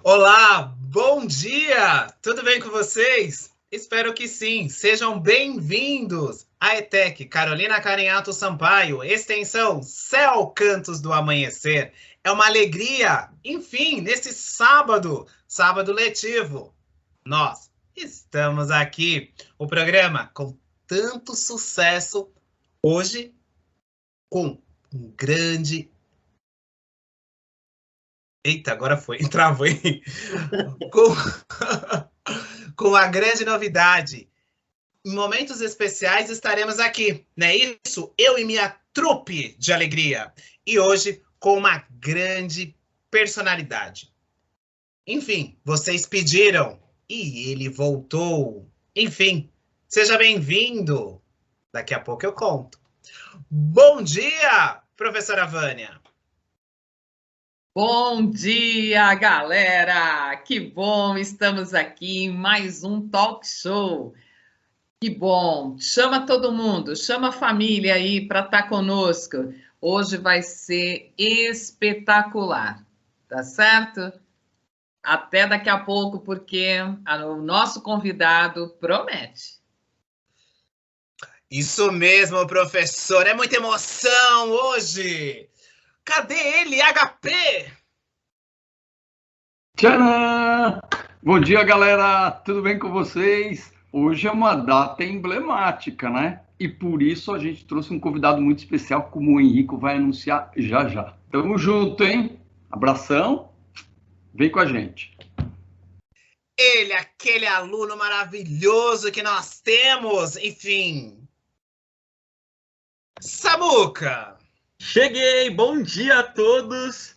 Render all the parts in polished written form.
Olá, bom dia! Tudo bem com vocês? Espero que sim. Sejam bem-vindos à ETEC Carolina Carinhato Sampaio, extensão Céu Cantos do Amanhecer. É uma alegria, enfim, nesse sábado letivo, nós estamos aqui. O programa com tanto sucesso, hoje com um grande... Eita, agora foi, travei. Com... com a grande novidade. Em momentos especiais estaremos aqui, não é isso? Eu e minha trupe de alegria. E hoje com uma grande personalidade. Enfim, vocês pediram e ele voltou. Enfim, seja bem-vindo. Daqui a pouco eu conto. Bom dia, professora Vânia. Bom dia, galera! Que bom, estamos aqui em mais um talk show. Que bom! Chama todo mundo, chama a família aí para estar conosco. Hoje vai ser espetacular, tá certo? Até daqui a pouco, porque o nosso convidado promete. Isso mesmo, professor. É muita emoção hoje. Cadê ele, HP? Tcharam! Bom dia, galera! Tudo bem com vocês? Hoje é uma data emblemática, né? E por isso a gente trouxe um convidado muito especial, como o Henrico vai anunciar já já. Tamo junto, hein? Abração, vem com a gente. Ele, aquele aluno maravilhoso que nós temos, enfim. Samuca! Cheguei! Bom dia a todos!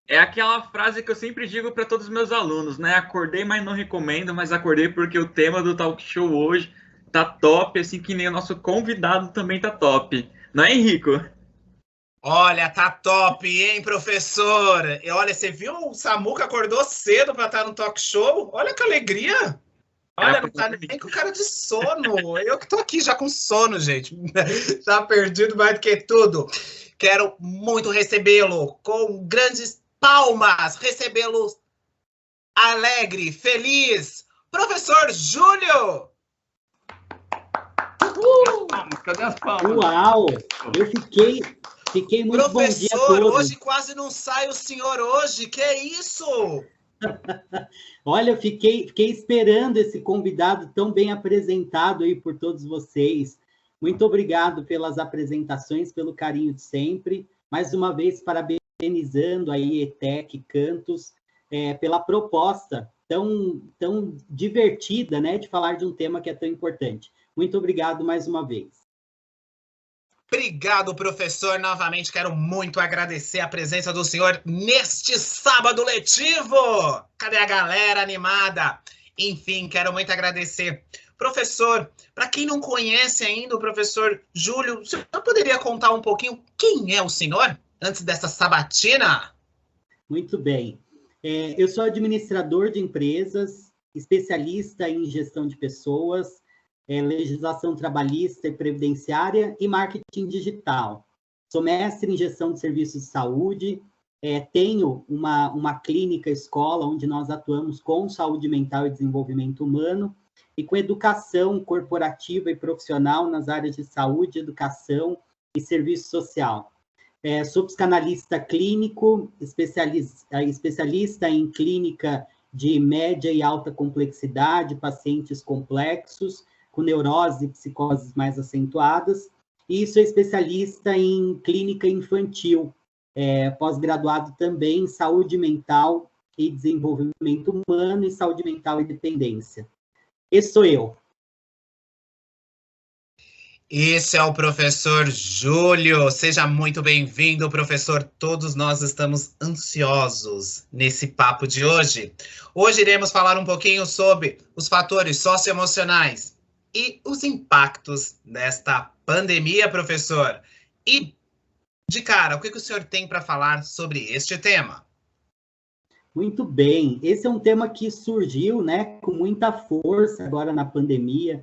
É aquela frase que eu sempre digo para todos os meus alunos, né? Acordei, mas não recomendo, mas acordei porque o tema do talk show hoje tá top, assim que nem o nosso convidado também tá top. Não é, Henrico? Olha, tá top, hein, professor? E olha, você viu o Samuca acordou cedo para estar no talk show? Olha que alegria! Olha, não tá nem com cara de sono. Eu que tô aqui já com sono, gente. Já perdido mais do que tudo. Quero muito recebê-lo com grandes palmas. Recebê-lo alegre, feliz. Professor Júlio! Cadê as palmas? Uau! Eu fiquei muito bom dia a Professor, todos. hoje quase não sai o senhor hoje. Que é isso? Olha, eu fiquei esperando esse convidado tão bem apresentado aí por todos vocês. Muito obrigado pelas apresentações, pelo carinho de sempre. Mais uma vez, parabenizando aí ETEC Cantos pela proposta tão divertida, né, de falar de um tema que é tão importante. Muito obrigado mais uma vez. Obrigado, professor. Novamente, quero muito agradecer a presença do senhor neste sábado letivo. Cadê a galera animada? Enfim, quero muito agradecer. Professor, para quem não conhece ainda o professor Júlio, o senhor poderia contar um pouquinho quem é o senhor antes dessa sabatina? Muito bem. Eu sou administrador de empresas, especialista em gestão de pessoas, legislação trabalhista e previdenciária e marketing digital. Sou mestre em gestão de serviços de saúde, tenho uma clínica escola onde nós atuamos com saúde mental e desenvolvimento humano e com educação corporativa e profissional nas áreas de saúde, educação e serviço social. Sou psicanalista clínico, especialista em clínica de média e alta complexidade, pacientes complexos, com neurose e psicoses mais acentuadas, e sou especialista em clínica infantil, pós-graduado também em saúde mental e desenvolvimento humano e saúde mental e dependência. Esse sou eu. Esse é o professor Júlio. Seja muito bem-vindo, professor. Todos nós estamos ansiosos nesse papo de hoje. Hoje iremos falar um pouquinho sobre os fatores socioemocionais e os impactos desta pandemia, professor. E, de cara, o que o senhor tem para falar sobre este tema? Muito bem. Esse é um tema que surgiu, né, com muita força agora na pandemia.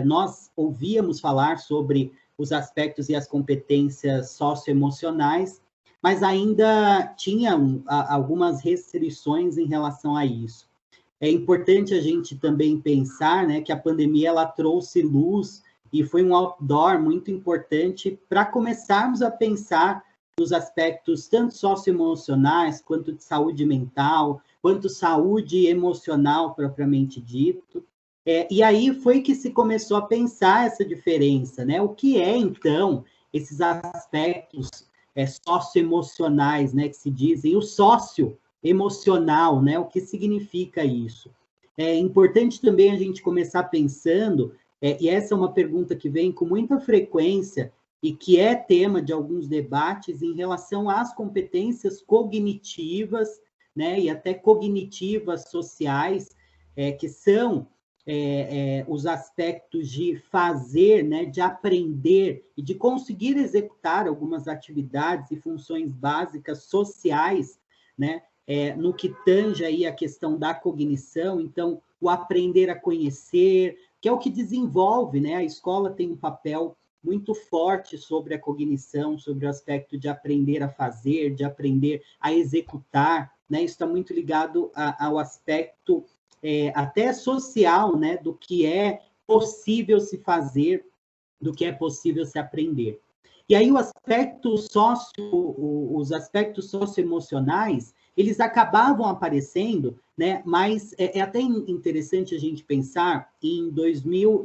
Nós ouvíamos falar sobre os aspectos e as competências socioemocionais, mas ainda tinha algumas restrições em relação a isso. É importante a gente também pensar, né, que a pandemia ela trouxe luz e foi um outdoor muito importante para começarmos a pensar nos aspectos tanto socioemocionais, quanto de saúde mental, quanto saúde emocional propriamente dito. E aí foi que se começou a pensar essa diferença, né? O que é, então, esses aspectos socioemocionais, né, que se dizem, o socioemocional, né? O que significa isso? É importante também a gente começar pensando, e essa é uma pergunta que vem com muita frequência e que é tema de alguns debates em relação às competências cognitivas, né, e até cognitivas sociais, que são os aspectos de fazer, né, de aprender e de conseguir executar algumas atividades e funções básicas sociais, né, no que tange aí a questão da cognição. Então, o aprender a conhecer, que é o que desenvolve, né, a escola tem um papel muito forte sobre a cognição, sobre o aspecto de aprender a fazer, de aprender a executar, né? Isso está muito ligado ao aspecto até social, né? Do que é possível se fazer, do que é possível se aprender. E aí os aspectos socioemocionais, eles acabavam aparecendo, né? Mas é até interessante a gente pensar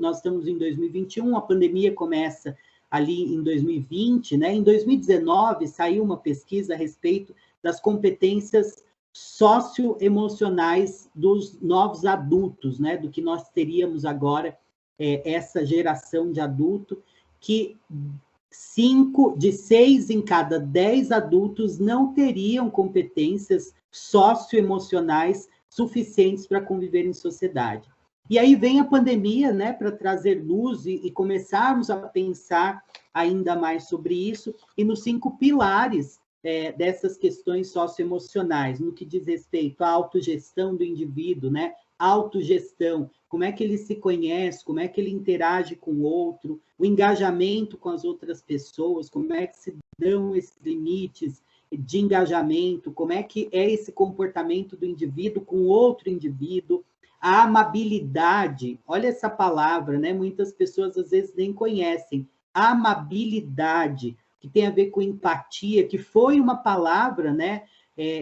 nós estamos em 2021, a pandemia começa ali em 2020, né? Em 2019 saiu uma pesquisa a respeito das competências socioemocionais dos novos adultos, né? Do que nós teríamos agora, essa geração de adulto, que 6 em cada 10 adultos não teriam competências socioemocionais suficientes para conviver em sociedade. E aí vem a pandemia, né, para trazer luz e começarmos a pensar ainda mais sobre isso, e nos 5 pilares dessas questões socioemocionais, no que diz respeito à autogestão do indivíduo, né? Autogestão, como é que ele se conhece, como é que ele interage com o outro, o engajamento com as outras pessoas, como é que se dão esses limites de engajamento, como é que é esse comportamento do indivíduo com o outro indivíduo, a amabilidade, olha essa palavra, né? Muitas pessoas às vezes nem conhecem, amabilidade, que tem a ver com empatia, que foi uma palavra, né,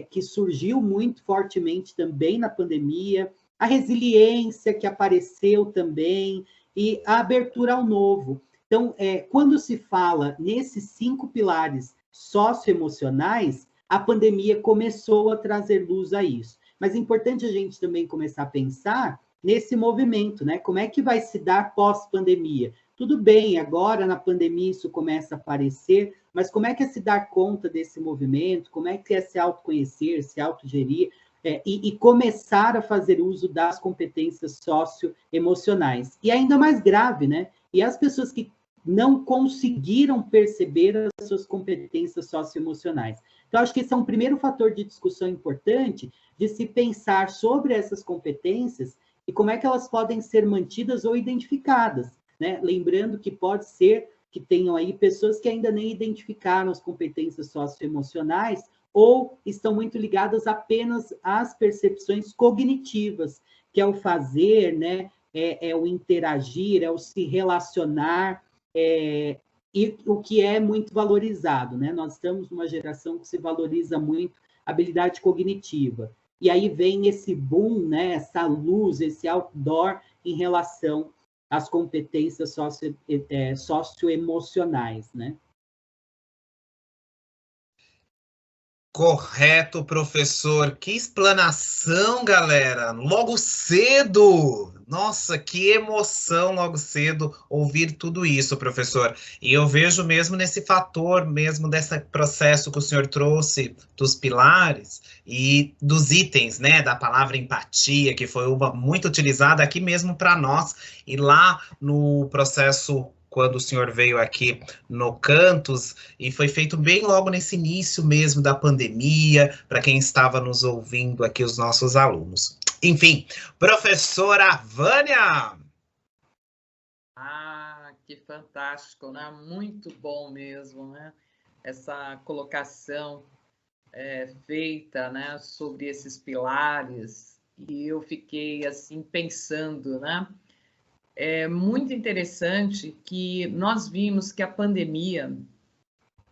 que surgiu muito fortemente também na pandemia, a resiliência que apareceu também, e a abertura ao novo. Então, quando se fala nesses 5 pilares socioemocionais, a pandemia começou a trazer luz a isso. Mas é importante a gente também começar a pensar nesse movimento, né? Como é que vai se dar pós-pandemia? Tudo bem, agora na pandemia isso começa a aparecer, mas como é que é se dar conta desse movimento? Como é que é se autoconhecer, se autogerir e começar a fazer uso das competências socioemocionais? E ainda mais grave, né? E as pessoas que não conseguiram perceber as suas competências socioemocionais. Então, acho que esse é um primeiro fator de discussão importante de se pensar sobre essas competências e como é que elas podem ser mantidas ou identificadas, né? Lembrando que pode ser que tenham aí pessoas que ainda nem identificaram as competências socioemocionais ou estão muito ligadas apenas às percepções cognitivas, que é o fazer, né? É o interagir, é o se relacionar, e o que é muito valorizado, né? Nós estamos numa geração que se valoriza muito a habilidade cognitiva. E aí vem esse boom, né? Essa luz, esse outdoor em relação às competências socioemocionais, né? Correto, professor. Que explanação, galera. Logo cedo. Nossa, que emoção logo cedo ouvir tudo isso, professor. E eu vejo mesmo nesse fator, mesmo desse processo que o senhor trouxe dos pilares e dos itens, né, da palavra empatia, que foi uma muito utilizada aqui mesmo para nós. E lá no processo, quando o senhor veio aqui no Cantos, e foi feito bem logo nesse início mesmo da pandemia, para quem estava nos ouvindo aqui, os nossos alunos. Enfim, professora Vânia! Ah, que fantástico, né? Muito bom mesmo, né? essa colocação feita, né, sobre esses pilares, e eu fiquei assim pensando, né? É muito interessante que nós vimos que a pandemia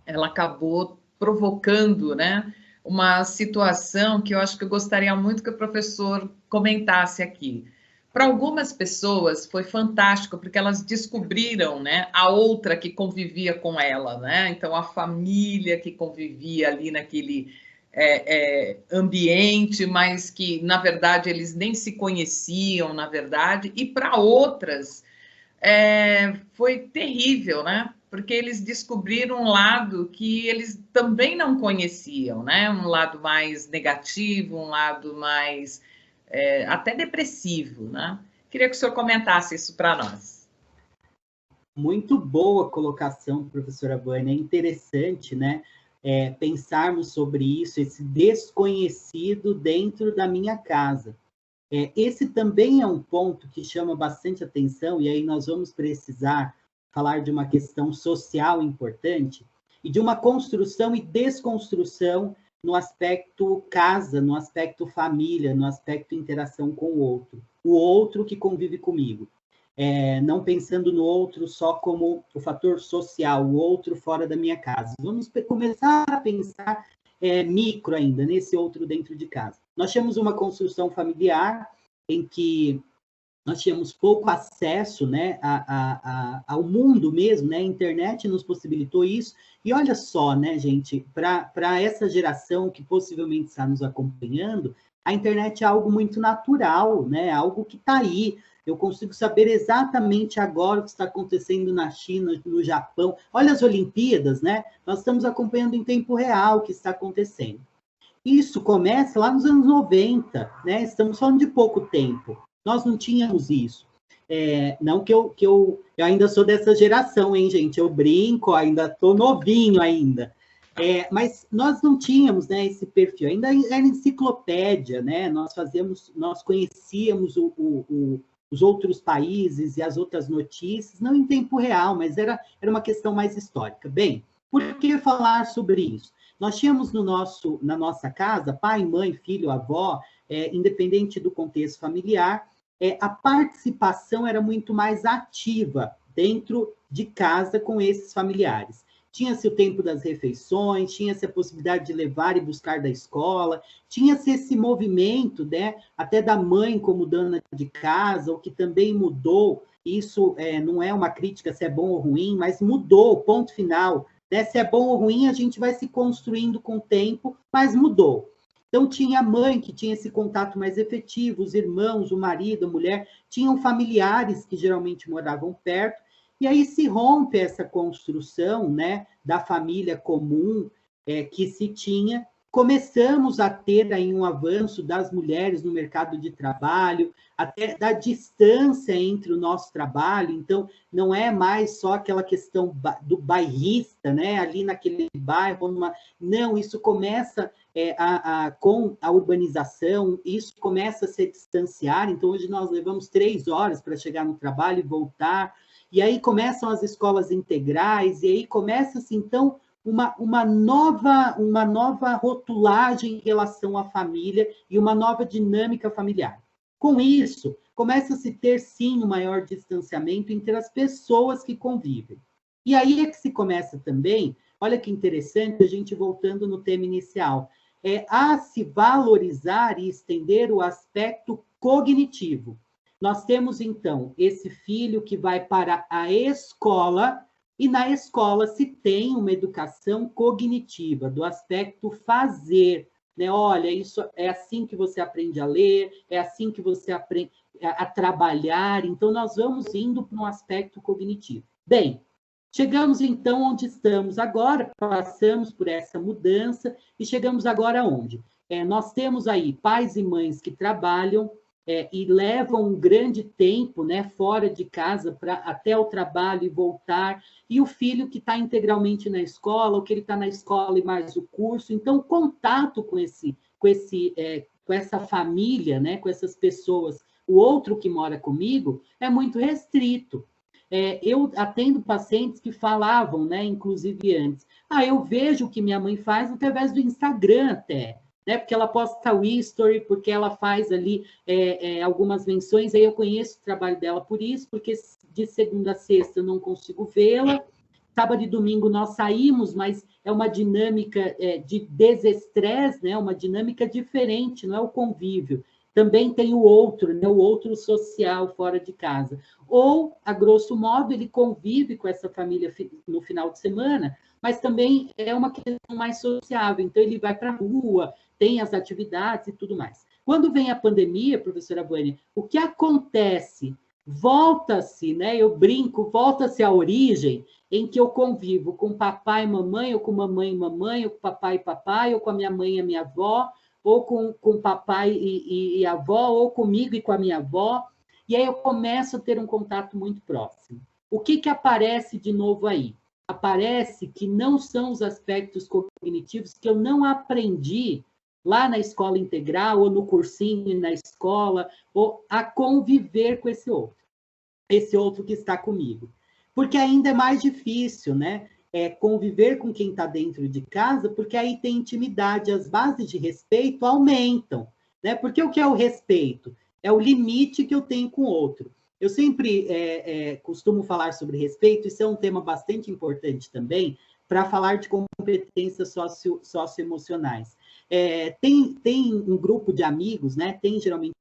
ela acabou provocando, né, uma situação que eu acho que eu gostaria muito que o professor comentasse aqui. Para algumas pessoas foi fantástico, porque elas descobriram, né, a outra que convivia com ela, né? Então, a família que convivia ali naquele ambiente, mas que, na verdade, eles nem se conheciam, na verdade. E para outras, foi terrível, né? Porque eles descobriram um lado que eles também não conheciam, né? Um lado mais negativo, um lado mais até depressivo, né? Queria que o senhor comentasse isso para nós. Muito boa colocação, professora Vânia. É interessante, né? Pensarmos sobre isso, esse desconhecido dentro da minha casa. Esse também é um ponto que chama bastante atenção, e aí nós vamos precisar falar de uma questão social importante e de uma construção e desconstrução no aspecto casa, no aspecto família, no aspecto interação com o outro que convive comigo. Não pensando no outro só como o fator social, o outro fora da minha casa. Vamos começar a pensar micro ainda, nesse outro dentro de casa. Nós tínhamos uma construção familiar em que nós tínhamos pouco acesso, né, ao mundo mesmo, né? A internet nos possibilitou isso. E olha só, né, gente, para essa geração que possivelmente está nos acompanhando, a internet é algo muito natural, né? Algo que está aí. Eu consigo saber exatamente agora o que está acontecendo na China, no Japão. Olha as Olimpíadas, né? Nós estamos acompanhando em tempo real o que está acontecendo. Isso começa lá nos anos 90, né? Estamos falando de pouco tempo. Nós não tínhamos isso. Não que eu ainda sou dessa geração, hein, gente? Eu brinco, ainda estou novinho ainda. Mas nós não tínhamos, né, esse perfil. Ainda era enciclopédia, né? Nós conhecíamos os outros países e as outras notícias, não em tempo real, mas era uma questão mais histórica. Bem, por que falar sobre isso? Nós tínhamos na nossa casa, pai, mãe, filho, avó, independente do contexto familiar, a participação era muito mais ativa dentro de casa com esses familiares. Tinha-se o tempo das refeições, tinha-se a possibilidade de levar e buscar da escola, tinha-se esse movimento, né, até da mãe como dona de casa, o que também mudou. Isso não é uma crítica se é bom ou ruim, mas mudou, ponto final. Né? Se é bom ou ruim, a gente vai se construindo com o tempo, mas mudou. Então, tinha a mãe que tinha esse contato mais efetivo, os irmãos, o marido, a mulher, tinham familiares que geralmente moravam perto, e aí se rompe essa construção, né, da família comum que se tinha. Começamos a ter aí um avanço das mulheres no mercado de trabalho, até da distância entre o nosso trabalho. Então, não é mais só aquela questão do bairrista, né? Ali naquele bairro. Não, isso começa com a urbanização, isso começa a se distanciar. Então, hoje nós levamos 3 horas para chegar no trabalho e voltar. E aí começam as escolas integrais, e aí começa-se, então, uma nova rotulagem em relação à família e uma nova dinâmica familiar. Com isso, começa-se a ter, sim, um maior distanciamento entre as pessoas que convivem. E aí é que se começa também, olha que interessante, a gente voltando no tema inicial, a se valorizar e estender o aspecto cognitivo. Nós temos, então, esse filho que vai para a escola, e na escola se tem uma educação cognitiva, do aspecto fazer, né? Olha, isso é assim que você aprende a ler, é assim que você aprende a trabalhar. Então, nós vamos indo para um aspecto cognitivo. Bem, chegamos, então, onde estamos agora, passamos por essa mudança e chegamos agora aonde? Nós temos aí pais e mães que trabalham, e levam um grande tempo, né, fora de casa até o trabalho e voltar, e o filho que está integralmente na escola, ou que ele está na escola e mais o curso. Então, o contato com essa família, né, com essas pessoas, o outro que mora comigo, é muito restrito. eu atendo pacientes que falavam, né, inclusive antes, eu vejo o que minha mãe faz através do Instagram até, né, porque ela posta o history, porque ela faz ali algumas menções, aí eu conheço o trabalho dela por isso, porque de segunda a sexta eu não consigo vê-la, sábado e domingo nós saímos, mas é uma dinâmica de desestresse, né? Uma dinâmica diferente, não é o convívio. Também tem o outro, né? O outro social fora de casa. Ou, a grosso modo, ele convive com essa família no final de semana, mas também é uma questão mais sociável. Então, ele vai para a rua, tem as atividades e tudo mais. Quando vem a pandemia, professora Vânia, o que acontece? Volta-se, né? Eu brinco, volta-se à origem, em que eu convivo com papai e mamãe, ou com mamãe e mamãe, ou com papai e papai, ou com a minha mãe e a minha avó, ou com papai e avó, ou comigo e com a minha avó, e aí eu começo a ter um contato muito próximo. O que aparece de novo aí? Aparece que não são os aspectos cognitivos que eu não aprendi lá na escola integral, ou no cursinho na escola, ou a conviver com esse outro que está comigo. Porque ainda é mais difícil, né? Conviver com quem está dentro de casa, porque aí tem intimidade, as bases de respeito aumentam, né? Porque o que é o respeito? É o limite que eu tenho com o outro. Eu sempre costumo falar sobre respeito, isso é um tema bastante importante também, para falar de competências socioemocionais. Tem um grupo de amigos, né? Tem geralmente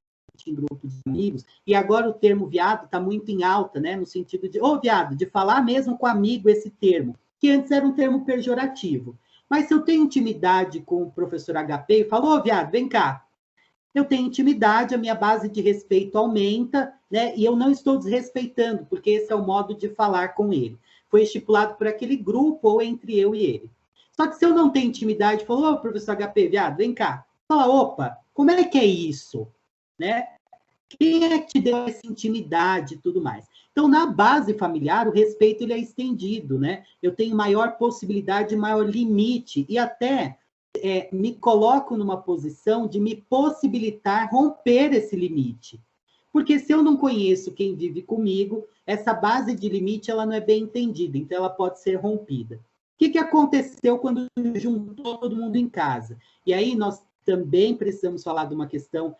em grupo de amigos, e agora o termo viado está muito em alta, né? No sentido de, viado, de falar mesmo com amigo esse termo, que antes era um termo pejorativo. Mas se eu tenho intimidade com o professor HP e falo, viado, vem cá. Eu tenho intimidade, a minha base de respeito aumenta, né? E eu não estou desrespeitando, porque esse é o modo de falar com ele. Foi estipulado por aquele grupo ou entre eu e ele. Só que se eu não tenho intimidade, falou, professor HP, viado, vem cá. Fala, opa, como é que é isso? Né? Quem é que te deu essa intimidade e tudo mais? Então, na base familiar, o respeito ele é estendido, né? Eu tenho maior possibilidade, maior limite, e até me coloco numa posição de me possibilitar romper esse limite. Porque se eu não conheço quem vive comigo, essa base de limite ela não é bem entendida, então ela pode ser rompida. O que aconteceu quando juntou todo mundo em casa? E aí nós também precisamos falar de uma questão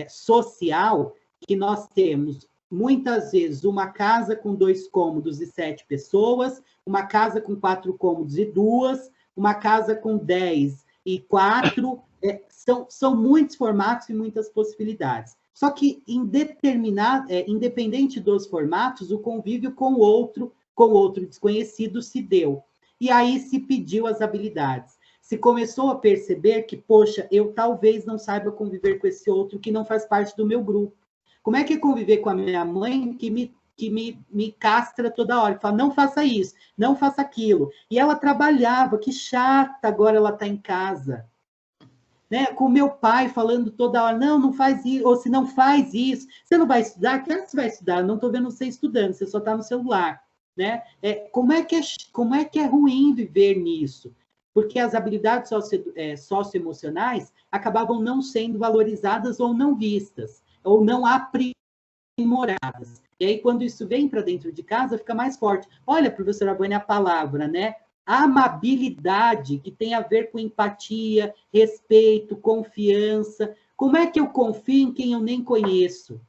social, que nós temos, muitas vezes, uma casa com 2 cômodos e 7 pessoas, uma casa com 4 cômodos e 2, uma casa com 10 e 4, são muitos formatos e muitas possibilidades. Só que, independente dos formatos, o convívio com o outro desconhecido se deu. E aí se pediu as habilidades. Se começou a perceber que, poxa, eu talvez não saiba conviver com esse outro que não faz parte do meu grupo. Como é que é conviver com a minha mãe que me castra toda hora? Fala, não faça isso, não faça aquilo. E ela trabalhava, que chata, agora ela está em casa. Né? Com o meu pai falando toda hora, não faz isso, ou se não faz isso, você não vai estudar? Claro que você vai estudar, eu não estou vendo você estudando, você só está no celular. Né? Como é que é ruim viver nisso? Porque as habilidades socioemocionais acabavam não sendo valorizadas ou não vistas, ou não aprimoradas. E aí, quando isso vem para dentro de casa, fica mais forte. Olha, professora Vânia, a palavra, né? Amabilidade, que tem a ver com empatia, respeito, confiança. Como é que eu confio em quem eu nem conheço?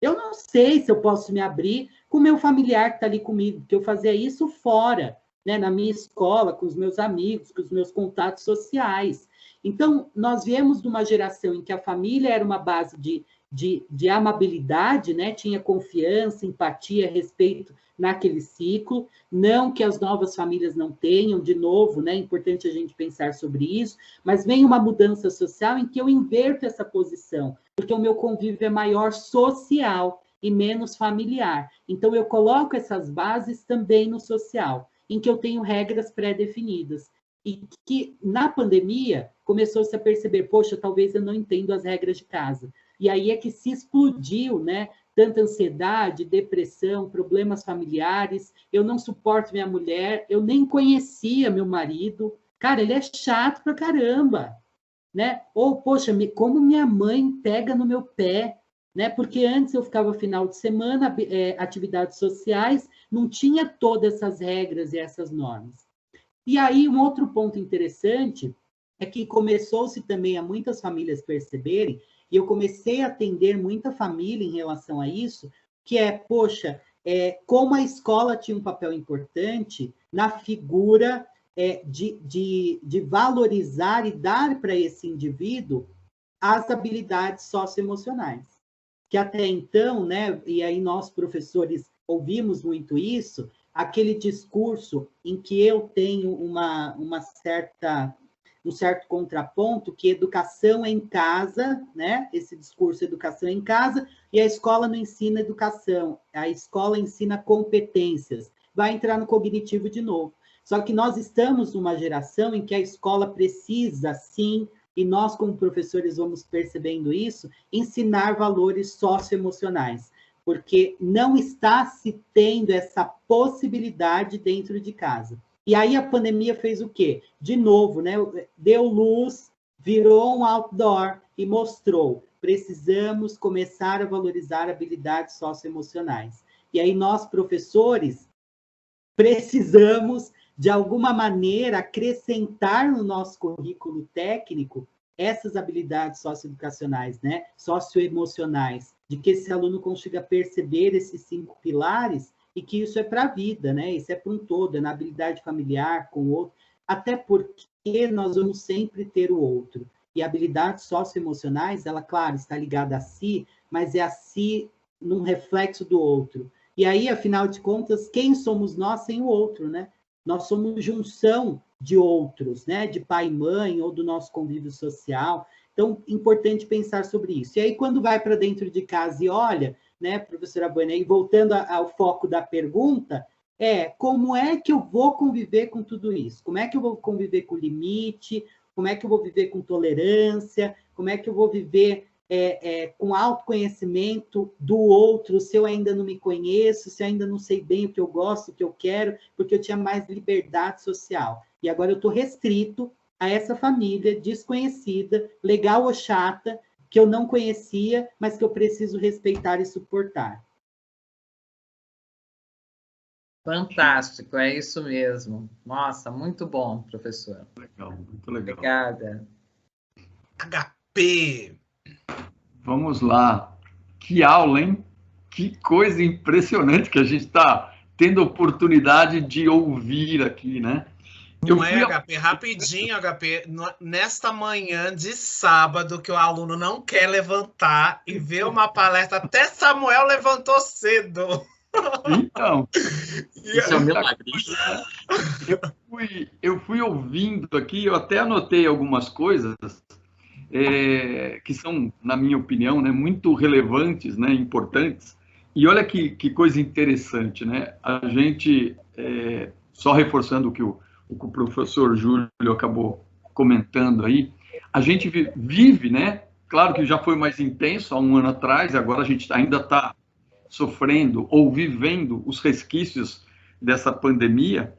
Eu não sei se eu posso me abrir com o meu familiar que está ali comigo, porque eu fazia isso fora, né, na minha escola, com os meus amigos, com os meus contatos sociais. Então, nós viemos de uma geração em que a família era uma base de amabilidade, né, tinha confiança, empatia, respeito naquele ciclo, não que as novas famílias não tenham, de novo, né, é importante a gente pensar sobre isso, mas vem uma mudança social em que eu inverto essa posição, porque o meu convívio é maior social e menos familiar. Então, eu coloco essas bases também no social, em que eu tenho regras pré-definidas. E que, na pandemia, começou-se a perceber, poxa, talvez eu não entendo as regras de casa. E aí é que se explodiu, né? Tanta ansiedade, depressão, problemas familiares, eu não suporto minha mulher, eu nem conhecia meu marido. Cara, ele é chato pra caramba, né? Ou, poxa, como minha mãe pega no meu pé, né? Porque antes eu ficava final de semana, atividades sociais, não tinha todas essas regras e essas normas. E aí, um outro ponto interessante é que começou-se também a muitas famílias perceberem, e eu comecei a atender muita família em relação a isso, que é, poxa, como a escola tinha um papel importante na figura de valorizar e dar para esse indivíduo as habilidades socioemocionais. Que até então, né, e aí nós, professores, ouvimos muito isso, aquele discurso em que eu tenho um certo contraponto, que educação é em casa, né? Esse discurso, educação é em casa, e a escola não ensina educação, a escola ensina competências. Vai entrar no cognitivo de novo. Só que nós estamos numa geração em que a escola precisa, sim, e nós, como professores, vamos percebendo isso, ensinar valores socioemocionais, porque não está se tendo essa possibilidade dentro de casa. E aí a pandemia fez o quê? De novo, né? Deu luz, virou um outdoor e mostrou, precisamos começar a valorizar habilidades socioemocionais. E aí nós, professores, precisamos, de alguma maneira, acrescentar no nosso currículo técnico essas habilidades socioeducacionais, né? Socioemocionais, de que esse aluno consiga perceber esses 5 pilares e que isso é para a vida, né? Isso é para um todo, é na habilidade familiar, com o outro, até porque nós vamos sempre ter o outro. E habilidades socioemocionais, ela, claro, está ligada a si, mas é a si num reflexo do outro. E aí, afinal de contas, quem somos nós sem o outro, né? Nós somos junção de outros, né? De pai e mãe, ou do nosso convívio social. Então, importante pensar sobre isso. E aí, quando vai para dentro de casa e olha, né, professora Vânia, e voltando ao foco da pergunta, como é que eu vou conviver com tudo isso? Como é que eu vou conviver com limite? Como é que eu vou viver com tolerância? Como é que eu vou viver com autoconhecimento do outro, se eu ainda não me conheço, se eu ainda não sei bem o que eu gosto, o que eu quero, porque eu tinha mais liberdade social. E agora eu estou restrito a essa família desconhecida, legal ou chata, que eu não conhecia, mas que eu preciso respeitar e suportar. Fantástico, é isso mesmo. Nossa, muito bom, professor. Legal, muito legal. Obrigada. HP. Vamos lá. Que aula, hein? Que coisa impressionante que a gente está tendo oportunidade de ouvir aqui, né? Não é, HP? Rapidinho, HP. Nesta manhã de sábado, que o aluno não quer levantar e ver uma palestra, até Samuel levantou cedo. Então, isso é um milagre. Eu fui ouvindo aqui, eu até anotei algumas coisas que são, na minha opinião, né, muito relevantes, né, importantes. E olha que coisa interessante, né? A gente, só reforçando o que o professor Júlio acabou comentando aí, a gente vive, né? Claro que já foi mais intenso há um ano atrás, agora a gente ainda está sofrendo ou vivendo os resquícios dessa pandemia,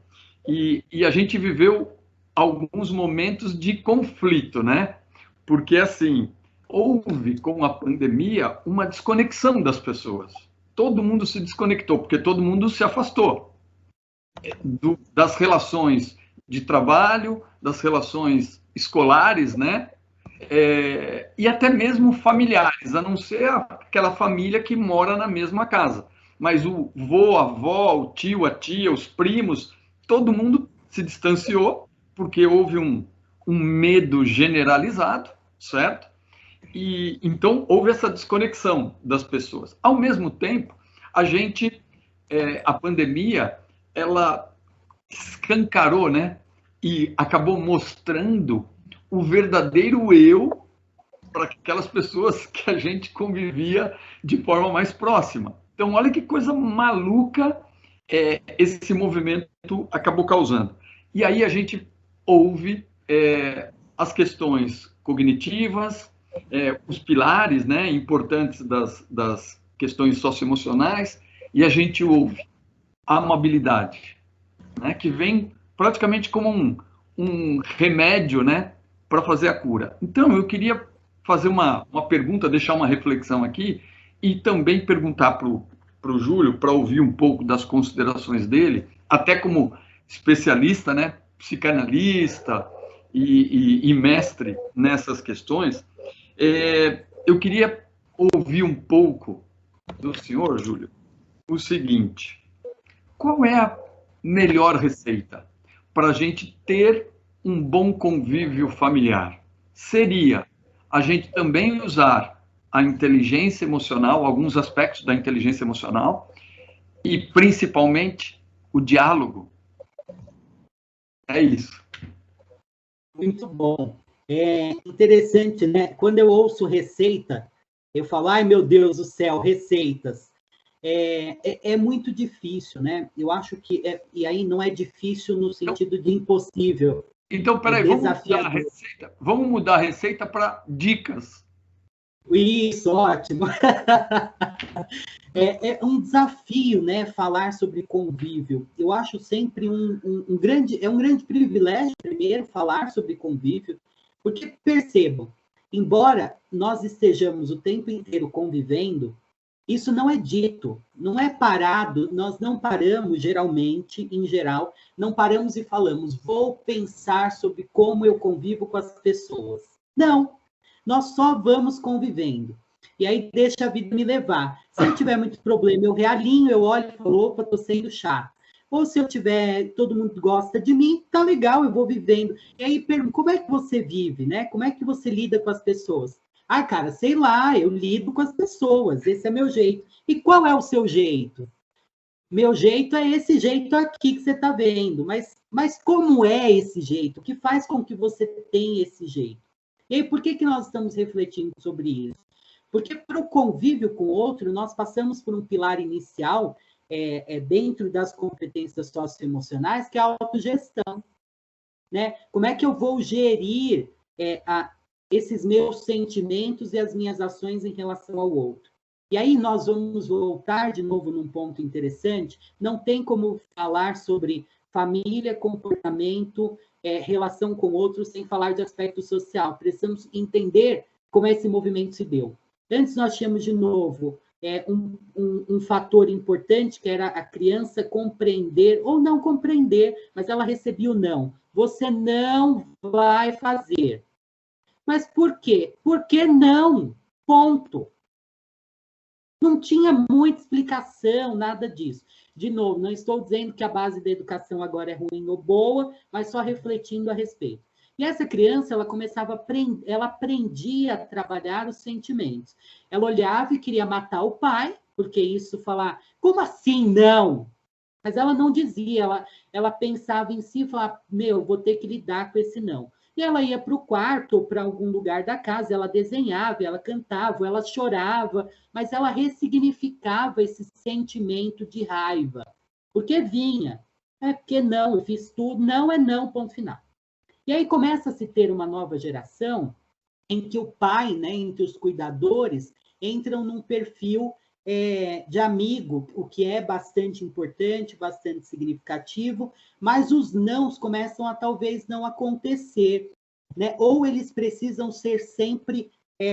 e a gente viveu alguns momentos de conflito, né? Porque, assim, houve com a pandemia uma desconexão das pessoas. Todo mundo se desconectou, porque todo mundo se afastou das relações de trabalho, das relações escolares, né? E até mesmo familiares, a não ser aquela família que mora na mesma casa. Mas o vô, a avó, o tio, a tia, os primos, todo mundo se distanciou, porque houve um medo generalizado, certo? E então houve essa desconexão das pessoas. Ao mesmo tempo, a pandemia, ela escancarou, né? E acabou mostrando o verdadeiro eu para aquelas pessoas que a gente convivia de forma mais próxima. Então, olha que coisa maluca esse movimento acabou causando. E aí a gente ouve as questões cognitivas, os pilares, né, importantes das questões socioemocionais, e a gente ouve a amabilidade, né, que vem praticamente como um remédio, né, para fazer a cura. Então, eu queria fazer uma pergunta, deixar uma reflexão aqui, e também perguntar para o para o Júlio, para ouvir um pouco das considerações dele, até como especialista, né, psicanalista e mestre nessas questões. Eu queria ouvir um pouco do senhor, Júlio, o seguinte: qual é a melhor receita para a gente ter um bom convívio familiar? Seria a gente também usar a inteligência emocional, alguns aspectos da inteligência emocional, e principalmente o diálogo. É isso. Muito bom. É interessante, né? Quando eu ouço receita, eu falo, ai meu Deus do céu, receitas. É muito difícil, né? Eu acho que, e aí não é difícil no sentido de impossível. Então, peraí, vamos mudar a receita para dicas. Isso, ótimo. É um desafio, né, falar sobre convívio. Eu acho sempre um grande privilégio, primeiro, falar sobre convívio, porque, percebam, embora nós estejamos o tempo inteiro convivendo, isso não é dito, não é parado, nós não paramos, geralmente, em geral, não paramos e falamos, vou pensar sobre como eu convivo com as pessoas. Não, nós só vamos convivendo. E aí deixa a vida me levar. Se eu tiver muito problema, eu realinho, eu olho e falo, opa, estou sendo chato. Ou se eu tiver, todo mundo gosta de mim, tá legal, eu vou vivendo. E aí pergunto, como é que você vive, né? Como é que você lida com as pessoas? Ah, cara, sei lá, eu lido com as pessoas, esse é meu jeito. E qual é o seu jeito? Meu jeito é esse jeito aqui que você está vendo. Mas como é esse jeito? O que faz com que você tenha esse jeito? E aí, por que nós estamos refletindo sobre isso? Porque para o convívio com o outro, nós passamos por um pilar inicial dentro das competências socioemocionais, que é a autogestão. Né? Como é que eu vou gerir esses meus sentimentos e as minhas ações em relação ao outro? E aí nós vamos voltar de novo num ponto interessante. Não tem como falar sobre família, comportamento, relação com outros, sem falar de aspecto social. Precisamos entender como esse movimento se deu. Antes nós tínhamos, de novo, um fator importante, que era a criança compreender, ou não compreender, mas ela recebia o não. Você não vai fazer. Mas por quê? Por que não? Ponto. Não tinha muita explicação, nada disso. De novo, não estou dizendo que a base da educação agora é ruim ou boa, mas só refletindo a respeito. E essa criança, ela aprendia a trabalhar os sentimentos. Ela olhava e queria matar o pai, porque isso falar, como assim não? Mas ela não dizia, ela pensava em si e falava, vou ter que lidar com esse não. E ela ia para o quarto ou para algum lugar da casa, ela desenhava, ela cantava, ela chorava, mas ela ressignificava esse sentimento de raiva. Porque vinha. Porque não, eu fiz tudo, não é não, ponto final. E aí começa a se ter uma nova geração em que o pai, né, entre os cuidadores, entram num perfil de amigo, o que é bastante importante, bastante significativo, mas os nãos começam a talvez não acontecer, né? Ou eles precisam ser sempre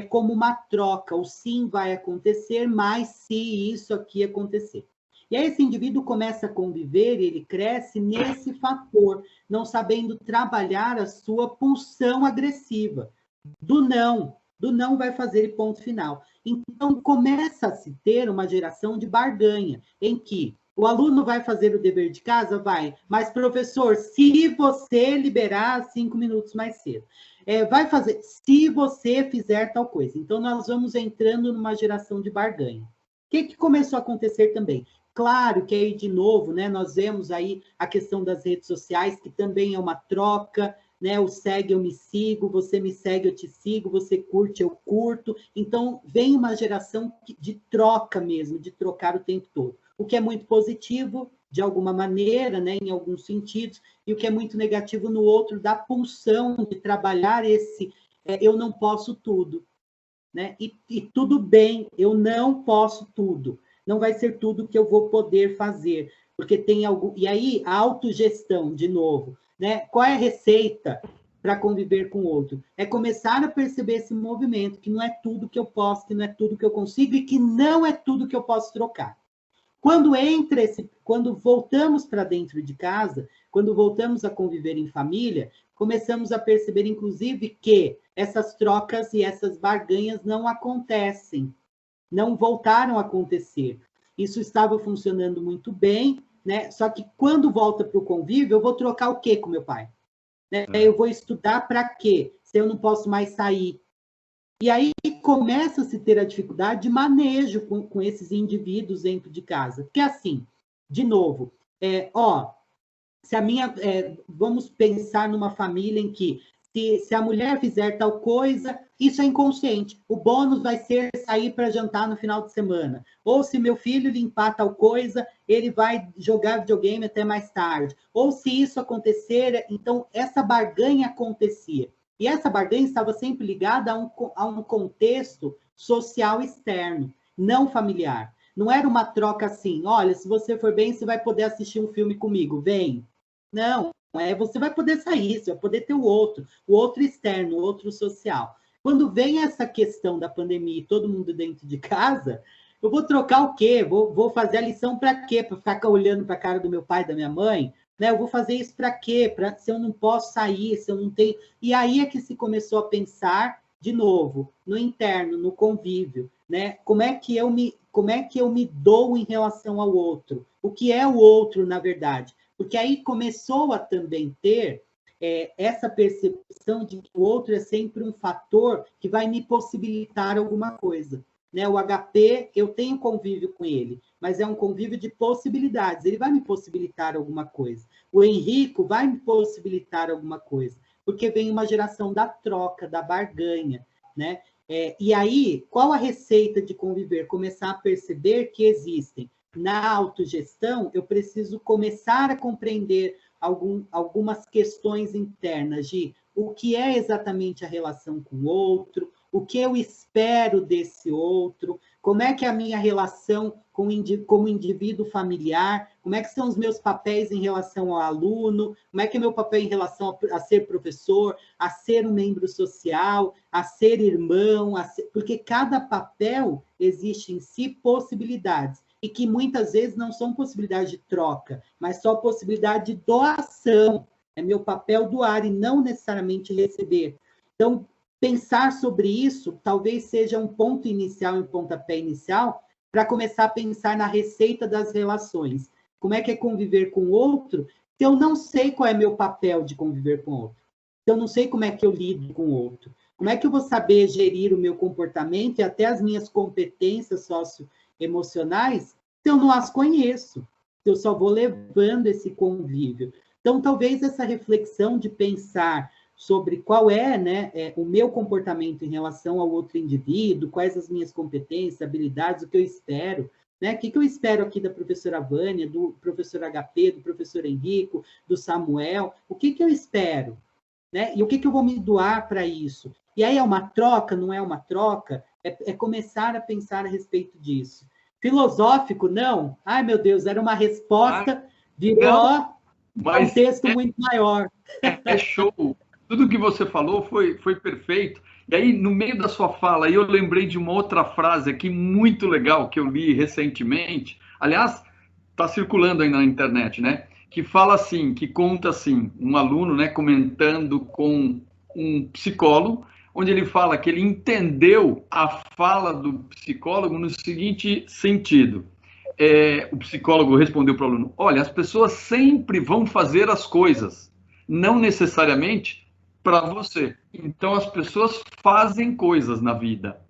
como uma troca, o sim vai acontecer, mas se isso aqui acontecer. E aí esse indivíduo começa a conviver, ele cresce nesse fator, não sabendo trabalhar a sua pulsão agressiva, do não vai fazer e ponto final. Então, começa a se ter uma geração de barganha, em que o aluno vai fazer o dever de casa? Vai, mas professor, se você liberar 5 minutos mais cedo, vai fazer, se você fizer tal coisa. Então, nós vamos entrando numa geração de barganha. O que começou a acontecer também? Claro que aí, de novo, né, nós vemos aí a questão das redes sociais, que também é uma troca, né? O segue, eu me sigo, você me segue, eu te sigo, você curte, eu curto. Então, vem uma geração de troca mesmo, de trocar o tempo todo. O que é muito positivo, de alguma maneira, né, em alguns sentidos, e o que é muito negativo no outro, da pulsão de trabalhar esse eu não posso tudo. Né? E tudo bem, eu não posso tudo. Não vai ser tudo que eu vou poder fazer, porque tem algo... E aí, a autogestão, de novo, né? Qual é a receita para conviver com o outro? É começar a perceber esse movimento, que não é tudo que eu posso, que não é tudo que eu consigo, e que não é tudo que eu posso trocar. Quando voltamos para dentro de casa, quando voltamos a conviver em família, começamos a perceber, inclusive, que essas trocas e essas barganhas não acontecem, não voltaram a acontecer. Isso estava funcionando muito bem, né? Só que quando volta para o convívio, eu vou trocar o quê com meu pai? Né? Eu vou estudar para quê? Se eu não posso mais sair. E aí começa a se ter a dificuldade de manejo com esses indivíduos dentro de casa. Porque assim, de novo, vamos pensar numa família em que se a mulher fizer tal coisa, isso é inconsciente. O bônus vai ser sair para jantar no final de semana. Ou se meu filho limpar tal coisa, ele vai jogar videogame até mais tarde. Ou se isso acontecer, então essa barganha acontecia. E essa barganha estava sempre ligada a um contexto social externo, não familiar. Não era uma troca assim, olha, se você for bem, você vai poder assistir um filme comigo, vem. Não, você vai poder sair, você vai poder ter o outro externo, o outro social. Quando vem essa questão da pandemia e todo mundo dentro de casa, eu vou trocar o quê? Vou fazer a lição para quê? Para ficar olhando para a cara do meu pai e da minha mãe? Né? Eu vou fazer isso para quê? Se eu não posso sair, se eu não tenho... E aí é que se começou a pensar, de novo, no interno, no convívio, né? Como é que eu me dou em relação ao outro? O que é o outro, na verdade? Porque aí começou a também ter essa percepção de que o outro é sempre um fator que vai me possibilitar alguma coisa. Né? O HP, eu tenho convívio com ele, mas é um convívio de possibilidades. Ele vai me possibilitar alguma coisa. O Henrico vai me possibilitar alguma coisa, porque vem uma geração da troca, da barganha. Né? E aí, qual a receita de conviver? Começar a perceber que existem. Na autogestão, eu preciso começar a compreender algumas questões internas de o que é exatamente a relação com o outro, o que eu espero desse outro, como é que é a minha relação como indivíduo familiar, como é que são os meus papéis em relação ao aluno, como é que é meu papel em relação a ser professor, a ser um membro social, a ser irmão, porque cada papel existe em si possibilidades, e que muitas vezes não são possibilidades de troca, mas só possibilidade de doação. É meu papel doar e não necessariamente receber. Então, pensar sobre isso talvez seja um ponto inicial, um pontapé inicial, para começar a pensar na receita das relações. Como é que é conviver com o outro se eu não sei qual é meu papel de conviver com o outro? Se eu não sei como é que eu lido com o outro? Como é que eu vou saber gerir o meu comportamento e até as minhas competências socioemocionais se eu não as conheço? Se eu só vou levando esse convívio. Então, talvez essa reflexão de pensar sobre qual é, né, o meu comportamento em relação ao outro indivíduo, quais as minhas competências, habilidades, o que eu espero, né? O que eu espero aqui da professora Vânia, do professor HP, do professor Henrico, do Samuel, o que eu espero, né? E o que eu vou me doar para isso? E aí é uma troca, não é uma troca? É começar a pensar a respeito disso. Filosófico, não? Ai, meu Deus, era uma resposta, virou um texto muito maior. É show. Tudo que você falou foi perfeito. E aí, no meio da sua fala, eu lembrei de uma outra frase aqui muito legal que eu li recentemente. Aliás, está circulando aí na internet, né? Que fala assim, que conta assim, um aluno, né, comentando com um psicólogo, onde ele fala que ele entendeu a fala do psicólogo no seguinte sentido. O psicólogo respondeu para o aluno: olha, as pessoas sempre vão fazer as coisas, não necessariamente para você. Então, as pessoas fazem coisas na vida.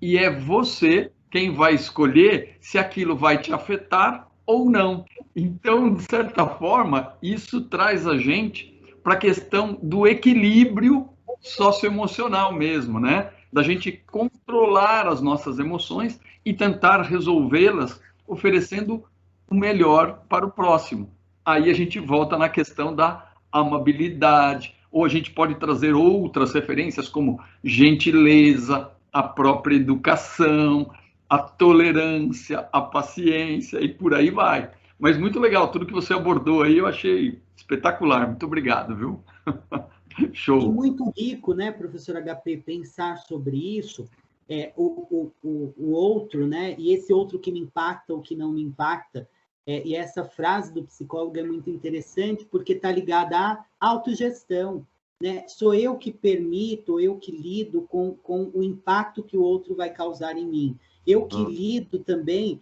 E é você quem vai escolher se aquilo vai te afetar ou não. Então, de certa forma, isso traz a gente para a questão do equilíbrio socioemocional mesmo, né? Da gente controlar as nossas emoções e tentar resolvê-las oferecendo o melhor para o próximo. Aí a gente volta na questão da amabilidade, ou a gente pode trazer outras referências como gentileza, a própria educação, a tolerância, a paciência e por aí vai. Mas muito legal, tudo que você abordou aí eu achei espetacular. Muito obrigado, viu? Show. E muito rico, né, professor HP, pensar sobre isso, o outro, né? E esse outro que me impacta ou que não me impacta. E essa frase do psicólogo é muito interessante porque está ligada à autogestão, né? Sou eu que permito, eu que lido com o impacto que o outro vai causar em mim. Eu que lido também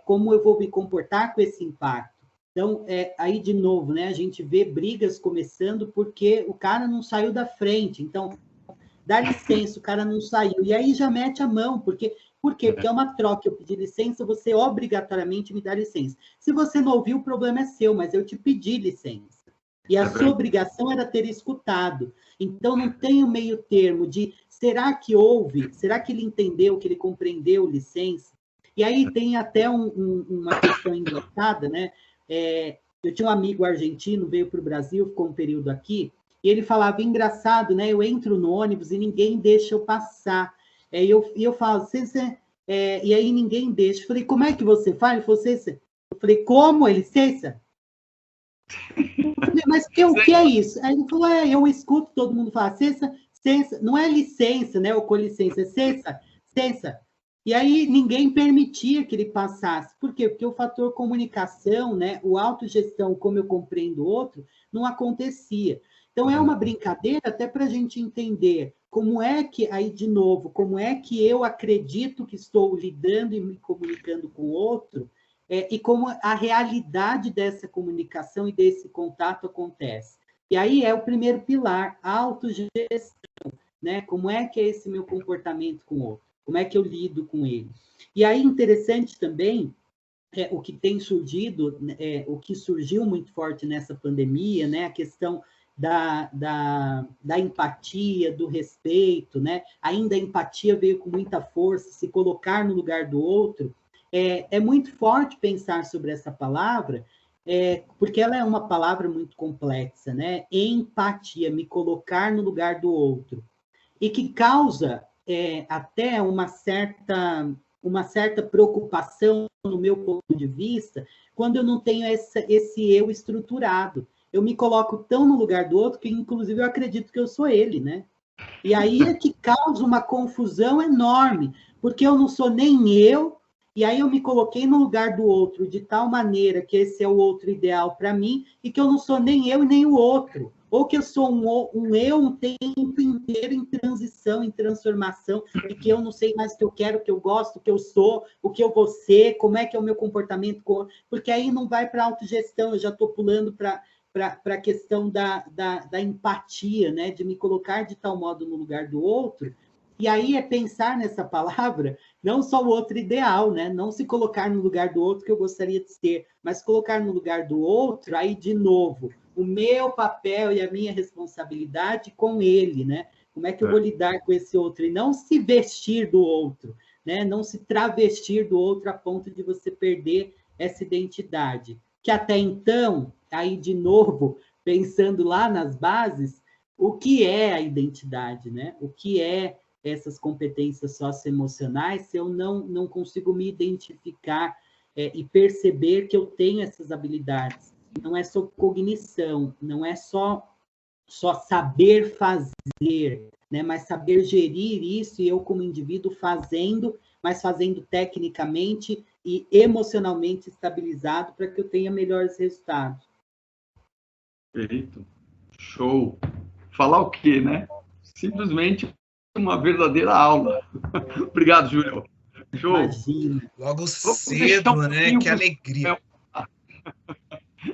como eu vou me comportar com esse impacto. Então, aí de novo, né? A gente vê brigas começando porque o cara não saiu da frente. Então, dá licença, o cara não saiu. E aí já mete a mão, por quê? Porque é uma troca. Eu pedi licença, você obrigatoriamente me dá licença. Se você não ouviu, o problema é seu, mas eu te pedi licença. E a sua obrigação era ter escutado. Então, não tem o meio termo de, será que houve? Será que ele entendeu, que ele compreendeu licença? E aí tem até uma questão engraçada, né? Eu tinha um amigo argentino, veio para o Brasil, ficou um período aqui, e ele falava, engraçado, né? Eu entro no ônibus e ninguém deixa eu passar. E eu falo, e aí ninguém deixa. Eu falei, como é que você faz? Ele falou, César. Eu falei, como? Ele, César? Eu falei, mas o que é isso? Aí ele falou, eu escuto todo mundo falar, César, não é licença, né? Ou com licença, é César. E aí ninguém permitia que ele passasse. Por quê? Porque o fator comunicação, né? O autogestão, como eu compreendo o outro, não acontecia. Então, é uma brincadeira até para a gente entender como é que, aí de novo, como é que eu acredito que estou lidando e me comunicando com o outro, e como a realidade dessa comunicação e desse contato acontece. E aí é o primeiro pilar, a autogestão, né? Como é que é esse meu comportamento com o outro? Como é que eu lido com ele? E aí, interessante também, o que tem surgido, o que surgiu muito forte nessa pandemia, né? A questão da empatia, do respeito, né? Ainda a empatia veio com muita força, se colocar no lugar do outro. É muito forte pensar sobre essa palavra, porque ela é uma palavra muito complexa, né? Empatia, me colocar no lugar do outro. E que causa até uma certa preocupação, no meu ponto de vista, quando eu não tenho esse eu estruturado. Eu me coloco tão no lugar do outro que, inclusive, eu acredito que eu sou ele, né? E aí é que causa uma confusão enorme, porque eu não sou nem eu, e aí eu me coloquei no lugar do outro de tal maneira que esse é o outro ideal para mim, e que eu não sou nem eu e nem o outro. Ou que eu sou um eu um tempo inteiro em transição, em transformação, e que eu não sei mais o que eu quero, o que eu gosto, o que eu sou, o que eu vou ser, como é que é o meu comportamento, porque aí não vai para a autogestão, eu já estou pulando para a questão da empatia, né? De me colocar de tal modo no lugar do outro, e aí é pensar nessa palavra, não só o outro ideal, né? Não se colocar no lugar do outro que eu gostaria de ser, mas colocar no lugar do outro, aí de novo, o meu papel e a minha responsabilidade com ele, né? Como é que eu vou lidar com esse outro? E não se vestir do outro, né? Não se travestir do outro a ponto de você perder essa identidade. Que até então, aí de novo, pensando lá nas bases, o que é a identidade, né? O que é essas competências socioemocionais se eu não consigo me identificar e perceber que eu tenho essas habilidades? Não é só cognição, não é só saber fazer, né? Mas saber gerir isso e eu como indivíduo fazendo, mas fazendo tecnicamente e emocionalmente estabilizado para que eu tenha melhores resultados. Perfeito. Show. Falar o quê, né? Simplesmente uma verdadeira aula. Obrigado, Júlio. Show. Imagina. Logo cedo, né? Que alegria.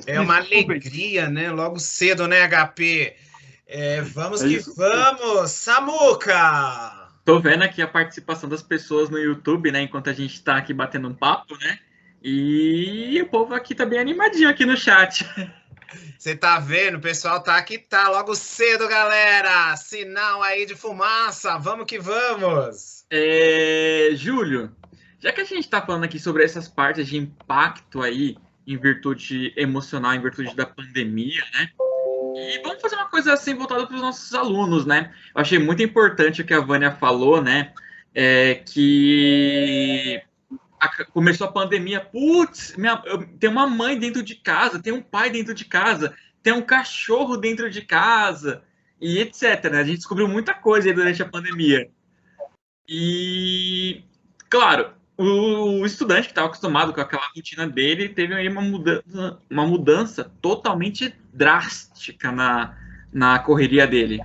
É uma alegria, né? Logo cedo, né, HP? Vamos que vamos! Samuca! Tô vendo aqui a participação das pessoas no YouTube, né? Enquanto a gente tá aqui batendo um papo, né? E o povo aqui tá bem animadinho aqui no chat. Você tá vendo? O pessoal tá aqui, tá logo cedo, galera! Sinal aí de fumaça! Vamos que vamos! Júlio, já que a gente tá falando aqui sobre essas partes de impacto aí, em virtude emocional, em virtude da pandemia, né? E vamos fazer uma coisa assim voltada para os nossos alunos, né? Eu achei muito importante o que a Vânia falou, né? Que começou a pandemia, putz, tem uma mãe dentro de casa, tem um pai dentro de casa, tem um cachorro dentro de casa, e etc. Né? A gente descobriu muita coisa aí durante a pandemia. E, claro, o estudante que estava acostumado com aquela rotina dele teve aí uma mudança totalmente drástica na correria dele.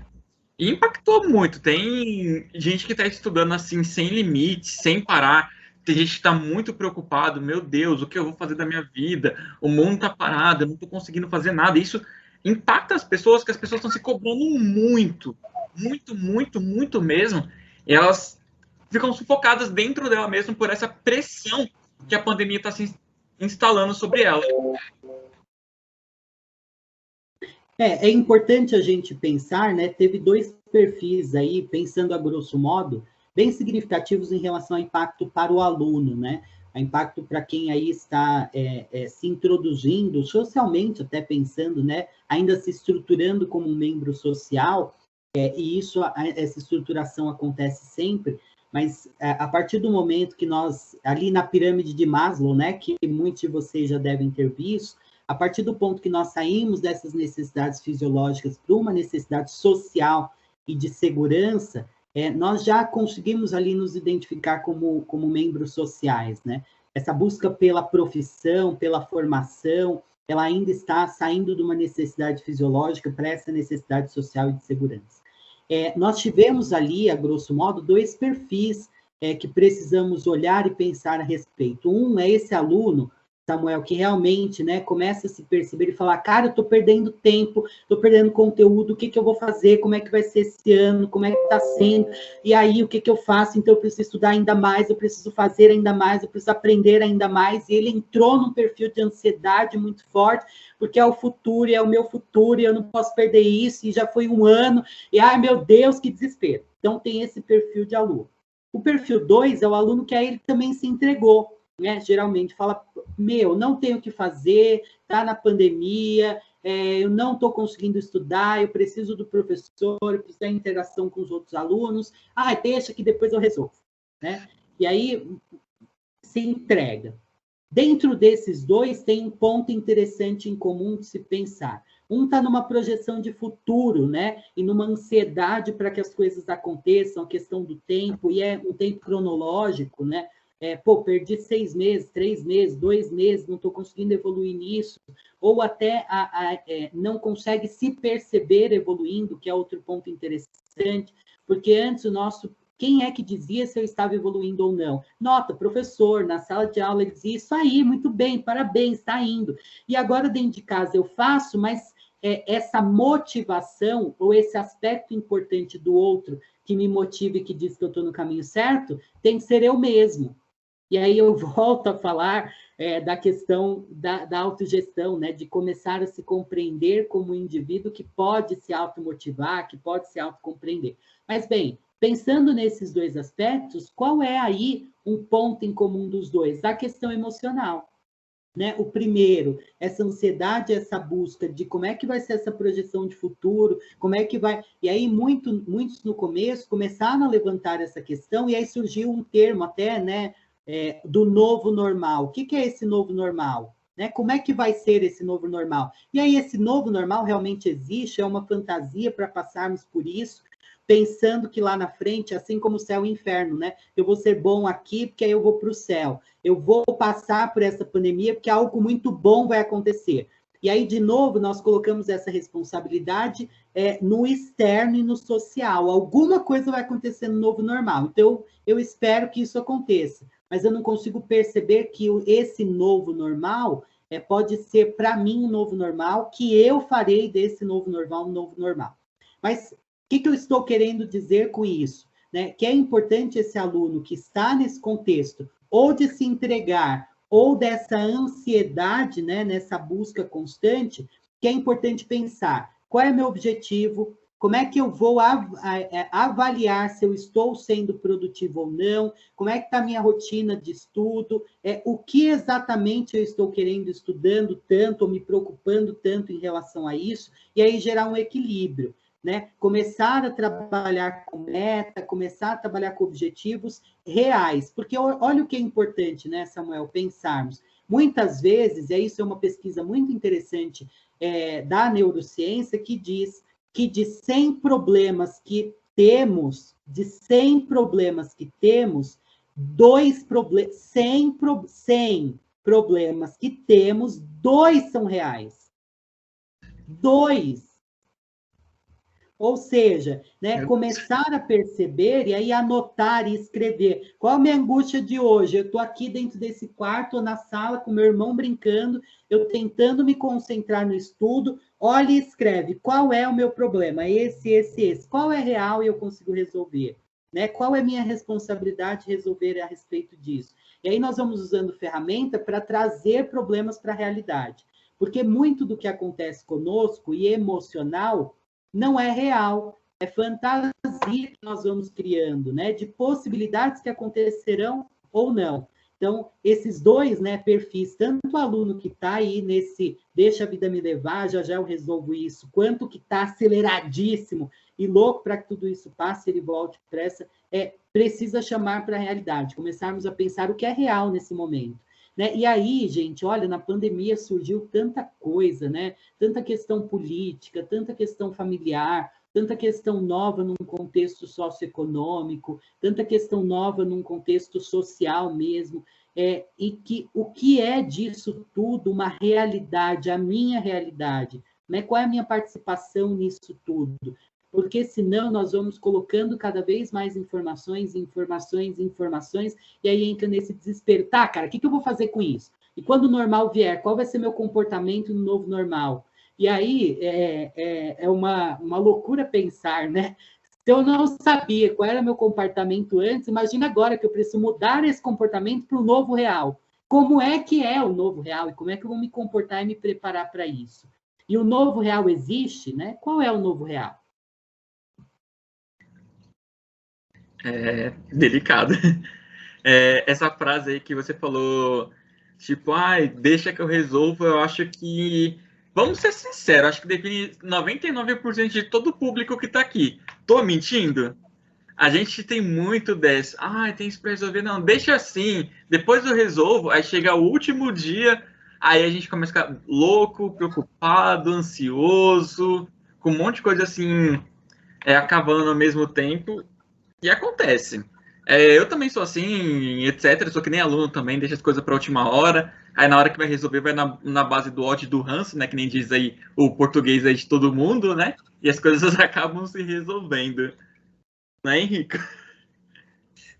E impactou muito. Tem gente que está estudando assim, sem limite, sem parar. Tem gente que está muito preocupado. Meu Deus, o que eu vou fazer da minha vida? O mundo está parado, eu não estou conseguindo fazer nada. Isso impacta as pessoas, que as pessoas estão se cobrando muito, muito, muito, muito mesmo. E elas ficam sufocadas dentro dela mesmo por essa pressão que a pandemia está se instalando sobre ela. É importante a gente pensar, né? Teve 2 perfis aí, pensando a grosso modo, bem significativos em relação ao impacto para o aluno, né? O impacto para quem aí está se introduzindo socialmente, até pensando, né? Ainda se estruturando como um membro social, e essa estruturação acontece sempre, mas a partir do momento que nós, ali na pirâmide de Maslow, né? Que muitos de vocês já devem ter visto, a partir do ponto que nós saímos dessas necessidades fisiológicas para uma necessidade social e de segurança, nós já conseguimos ali nos identificar como membros sociais, né? Essa busca pela profissão, pela formação, ela ainda está saindo de uma necessidade fisiológica para essa necessidade social e de segurança. Nós tivemos ali, a grosso modo, 2 perfis que precisamos olhar e pensar a respeito. Um é esse aluno, Samuel, que realmente, né, começa a se perceber e falar, cara, eu estou perdendo tempo, estou perdendo conteúdo, o que eu vou fazer, como é que vai ser esse ano, como é que está sendo, e aí o que eu faço? Então eu preciso estudar ainda mais, eu preciso fazer ainda mais, eu preciso aprender ainda mais, e ele entrou num perfil de ansiedade muito forte, porque é o futuro, e é o meu futuro, e eu não posso perder isso, e já foi 1 ano, e ai meu Deus, que desespero. Então tem esse perfil de aluno. O perfil 2 é o aluno que aí ele também se entregou, né? Geralmente fala, não tenho o que fazer, está na pandemia, eu não estou conseguindo estudar, eu preciso do professor, eu preciso da interação com os outros alunos, deixa que depois eu resolvo, né? E aí se entrega. Dentro desses 2 tem um ponto interessante em comum de se pensar. Um está numa projeção de futuro, né? E numa ansiedade para que as coisas aconteçam, a questão do tempo, e é um tempo cronológico, né? Perdi 6 meses, 3 meses, 2 meses, não estou conseguindo evoluir nisso, ou até não consegue se perceber evoluindo, que é outro ponto interessante, porque antes quem é que dizia se eu estava evoluindo ou não? Nota, professor, na sala de aula ele dizia, isso aí, muito bem, parabéns, está indo. E agora dentro de casa eu faço, mas essa motivação, ou esse aspecto importante do outro, que me motiva e que diz que eu estou no caminho certo, tem que ser eu mesmo. E aí eu volto a falar da questão da autogestão, né? De começar a se compreender como um indivíduo que pode se automotivar, que pode se autocompreender. Mas, bem, pensando nesses 2 aspectos, qual é aí um ponto em comum dos 2? A questão emocional. Né? O primeiro, essa ansiedade, essa busca de como é que vai ser essa projeção de futuro, como é que vai... E aí, muitos no começo começaram a levantar essa questão, e aí surgiu um termo até, né, do novo normal. O que é esse novo normal? Né? Como é que vai ser esse novo normal? E aí, esse novo normal realmente existe? É uma fantasia para passarmos por isso, pensando que lá na frente, assim como o céu e o inferno, né? Eu vou ser bom aqui, porque aí eu vou para o céu. Eu vou passar por essa pandemia, porque algo muito bom vai acontecer. E aí, de novo, nós colocamos essa responsabilidade no externo e no social. Alguma coisa vai acontecer no novo normal. Então, eu espero que isso aconteça. Mas eu não consigo perceber que esse novo normal pode ser, para mim, um novo normal, que eu farei desse novo normal um novo normal. Mas o que eu estou querendo dizer com isso? Né? Que é importante esse aluno que está nesse contexto, ou de se entregar, ou dessa ansiedade, né, nessa busca constante, que é importante pensar qual é meu objetivo, como é que eu vou avaliar se eu estou sendo produtivo ou não, como é que está a minha rotina de estudo, o que exatamente eu estou querendo, estudando tanto, ou me preocupando tanto em relação a isso, e aí gerar um equilíbrio. Né? Começar a trabalhar com meta, começar a trabalhar com objetivos reais, porque olha o que é importante, né, Samuel, pensarmos. Muitas vezes, e isso é uma pesquisa muito interessante da neurociência, que diz que de 100 problemas que temos, de 100 problemas que temos, 100 problemas que temos, 2 são reais. 2. Ou seja, né, começar a perceber e aí anotar e escrever. Qual a minha angústia de hoje? Eu estou aqui dentro desse quarto ou na sala com meu irmão brincando, eu tentando me concentrar no estudo. Olha e escreve. Qual é o meu problema? Esse. Qual é real e eu consigo resolver? Né? Qual é a minha responsabilidade de resolver a respeito disso? E aí nós vamos usando ferramenta para trazer problemas para a realidade. Porque muito do que acontece conosco e emocional não é real, é fantasia que nós vamos criando, né? De possibilidades que acontecerão ou não. Então, esses dois, né, perfis, tanto o aluno que está aí nesse deixa a vida me levar, já eu resolvo isso, quanto que está aceleradíssimo e louco para que tudo isso passe, ele volte depressa, precisa chamar para a realidade, começarmos a pensar o que é real nesse momento. Né? E aí, gente, olha, na pandemia surgiu tanta coisa, né? Tanta questão política, tanta questão familiar, tanta questão nova num contexto socioeconômico, tanta questão nova num contexto social mesmo, e que o que é disso tudo uma realidade, a minha realidade, né? Qual é a minha participação nisso tudo? Porque senão nós vamos colocando cada vez mais informações, e aí entra nesse desespero. Tá, cara, o que eu vou fazer com isso? E quando o normal vier, qual vai ser meu comportamento no novo normal? E aí é uma loucura pensar, né? Se eu não sabia qual era meu comportamento antes, imagina agora que eu preciso mudar esse comportamento para o novo real. Como é que é o novo real? E como é que eu vou me comportar e me preparar para isso? E o novo real existe, né? Qual é o novo real? Delicado. Essa frase aí que você falou, tipo, deixa que eu resolvo, eu acho que, vamos ser sinceros, acho que define 99% de todo o público que está aqui. Tô mentindo? A gente tem muito dessa, tem isso para resolver, não, deixa assim, depois eu resolvo, aí chega o último dia, aí a gente começa a ficar louco, preocupado, ansioso, com um monte de coisa assim, acabando ao mesmo tempo. E acontece. Eu também sou assim, etc. Sou que nem aluno também, deixa as coisas para a última hora. Aí na hora que vai resolver, vai na base do ódio e do ranço, né? Que nem diz aí o português aí de todo mundo, né? E as coisas acabam se resolvendo. Não é, Henrique?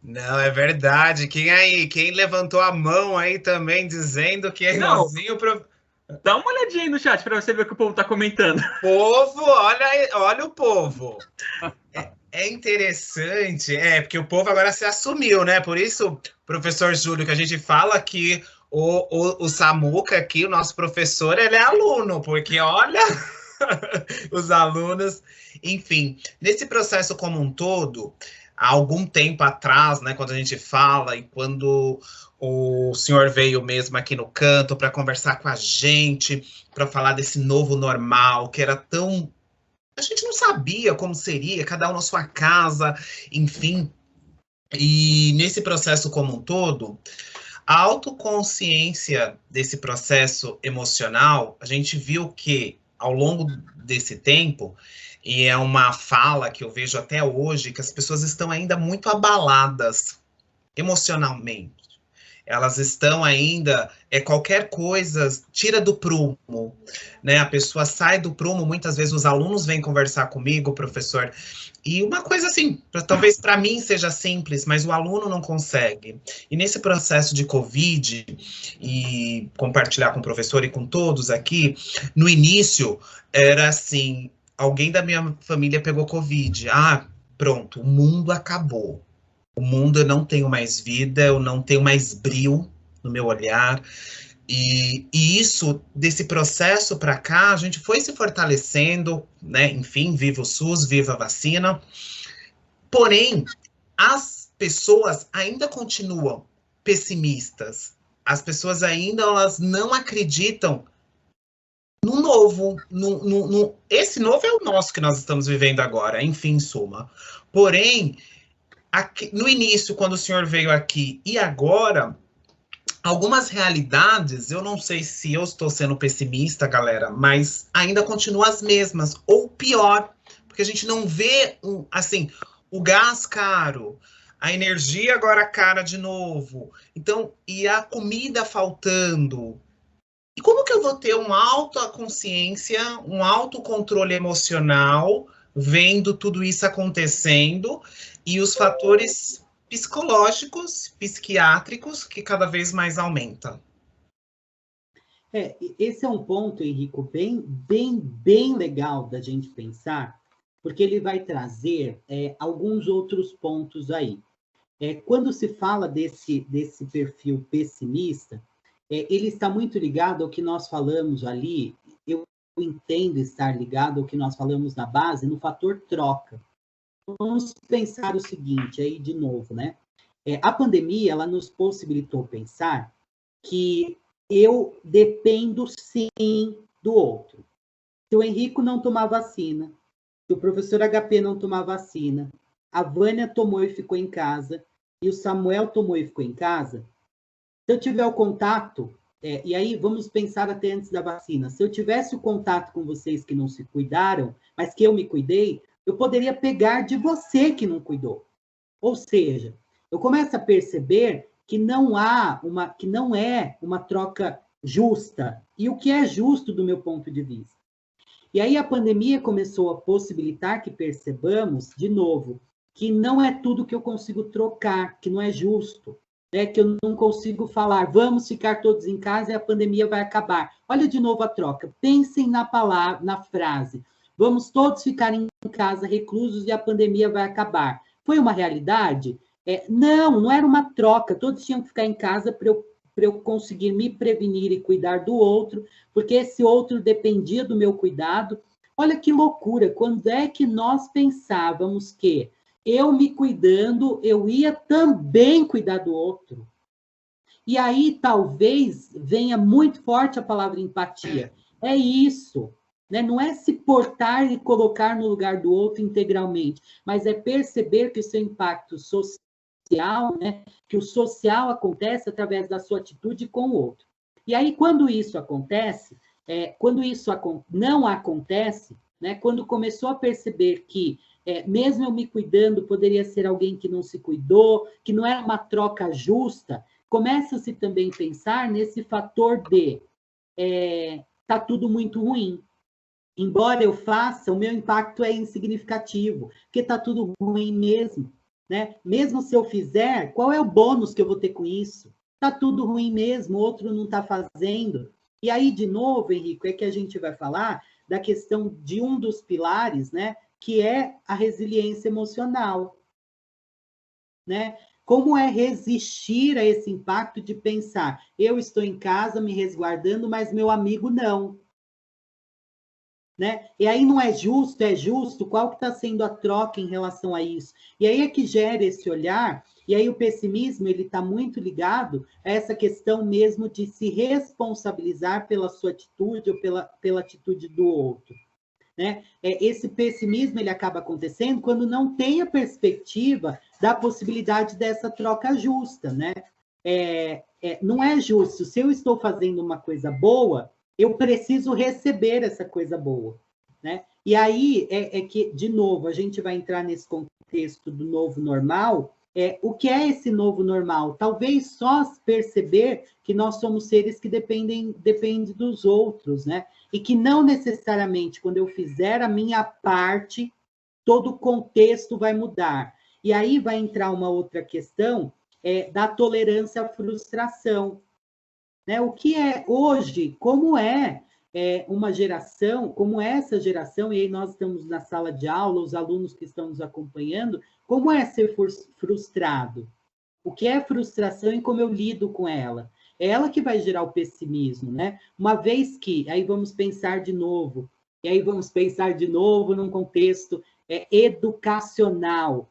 Não, é verdade. Quem levantou a mão aí também dizendo que é igualzinho pro... Dá uma olhadinha aí no chat para você ver o que o povo tá comentando. Povo, olha o povo. É interessante, porque o povo agora se assumiu, né? Por isso, professor Júlio, que a gente fala que o Samuca aqui, o nosso professor, ele é aluno, porque olha os alunos. Enfim, nesse processo como um todo, há algum tempo atrás, né, quando a gente fala e quando o senhor veio mesmo aqui no canto para conversar com a gente, para falar desse novo normal, que era tão... A gente não sabia como seria, cada um na sua casa, enfim. E nesse processo como um todo, a autoconsciência desse processo emocional, a gente viu que, ao longo desse tempo, e é uma fala que eu vejo até hoje, que as pessoas estão ainda muito abaladas emocionalmente. Elas estão ainda, qualquer coisa, tira do prumo, né? A pessoa sai do prumo, muitas vezes os alunos vêm conversar comigo, professor, e uma coisa assim, talvez para mim seja simples, mas o aluno não consegue. E nesse processo de Covid, e compartilhar com o professor e com todos aqui, no início era assim, alguém da minha família pegou Covid, pronto, o mundo acabou. O mundo, eu não tenho mais vida, eu não tenho mais brilho no meu olhar. E isso, desse processo para cá, a gente foi se fortalecendo, né? Enfim, viva o SUS, viva a vacina. Porém, as pessoas ainda continuam pessimistas. As pessoas ainda, elas não acreditam no novo. Esse novo é o nosso que nós estamos vivendo agora, enfim, em suma. Porém... Aqui, no início, quando o senhor veio aqui, e agora, algumas realidades, eu não sei se eu estou sendo pessimista, galera, mas ainda continuam as mesmas, ou pior, porque a gente não vê, assim, o gás caro, a energia agora cara de novo, então, e a comida faltando. E como que eu vou ter uma autoconsciência, um autocontrole emocional, vendo tudo isso acontecendo, e os fatores psicológicos, psiquiátricos, que cada vez mais aumentam? Esse é um ponto, Henrico, bem legal da gente pensar, porque ele vai trazer alguns outros pontos aí. Quando se fala desse perfil pessimista, ele está muito ligado ao que nós falamos ali, eu entendo estar ligado ao que nós falamos na base, no fator troca. Vamos pensar o seguinte, aí de novo, né? A pandemia, ela nos possibilitou pensar que eu dependo, sim, do outro. Se o Henrico não tomar vacina, se o professor HP não tomar vacina, a Vânia tomou e ficou em casa, e o Samuel tomou e ficou em casa, se eu tiver o contato, e aí vamos pensar até antes da vacina, se eu tivesse o contato com vocês que não se cuidaram, mas que eu me cuidei, eu poderia pegar de você que não cuidou. Ou seja, eu começo a perceber que não é uma troca justa, e o que é justo do meu ponto de vista. E aí a pandemia começou a possibilitar que percebamos, de novo, que não é tudo que eu consigo trocar, que não é justo, né? Que eu não consigo falar, vamos ficar todos em casa e a pandemia vai acabar. Olha de novo a troca, pensem na palavra, na frase, vamos todos ficar em casa reclusos e a pandemia vai acabar. Foi uma realidade? Não era uma troca, todos tinham que ficar em casa para eu conseguir me prevenir e cuidar do outro, porque esse outro dependia do meu cuidado. Olha que loucura, quando é que nós pensávamos que eu me cuidando, eu ia também cuidar do outro? E aí talvez venha muito forte a palavra empatia. É isso, né? Não é se portar e colocar no lugar do outro integralmente, mas é perceber que o seu impacto social, né? Que o social acontece através da sua atitude com o outro. E aí, quando isso acontece, não acontece, né? Quando começou a perceber que, mesmo eu me cuidando, poderia ser alguém que não se cuidou, que não era uma troca justa, começa-se também a pensar nesse fator de tá tudo muito ruim. Embora eu faça, o meu impacto é insignificativo, porque tá tudo ruim mesmo. Né? Mesmo se eu fizer, qual é o bônus que eu vou ter com isso? Tá tudo ruim mesmo, o outro não está fazendo. E aí, de novo, Henrico, é que a gente vai falar da questão de um dos pilares, né, que é a resiliência emocional. Né? Como é resistir a esse impacto de pensar, eu estou em casa me resguardando, mas meu amigo não. Né? E aí não é justo, qual que está sendo a troca em relação a isso? E aí é que gera esse olhar, e aí o pessimismo ele está muito ligado a essa questão mesmo de se responsabilizar pela sua atitude ou pela atitude do outro. Né? Esse pessimismo ele acaba acontecendo quando não tem a perspectiva da possibilidade dessa troca justa. Né? Não é justo, se eu estou fazendo uma coisa boa, eu preciso receber essa coisa boa, né? E aí é que, de novo, a gente vai entrar nesse contexto do novo normal. O que é esse novo normal? Talvez só perceber que nós somos seres que dependem dos outros, né? E que não necessariamente, quando eu fizer a minha parte, todo o contexto vai mudar. E aí vai entrar uma outra questão da tolerância à frustração. Né? O que é hoje, como é uma geração, como é essa geração, e aí nós estamos na sala de aula, os alunos que estão nos acompanhando, como é ser frustrado? O que é frustração e como eu lido com ela? É ela que vai gerar o pessimismo, né? Uma vez que, aí vamos pensar de novo, num contexto educacional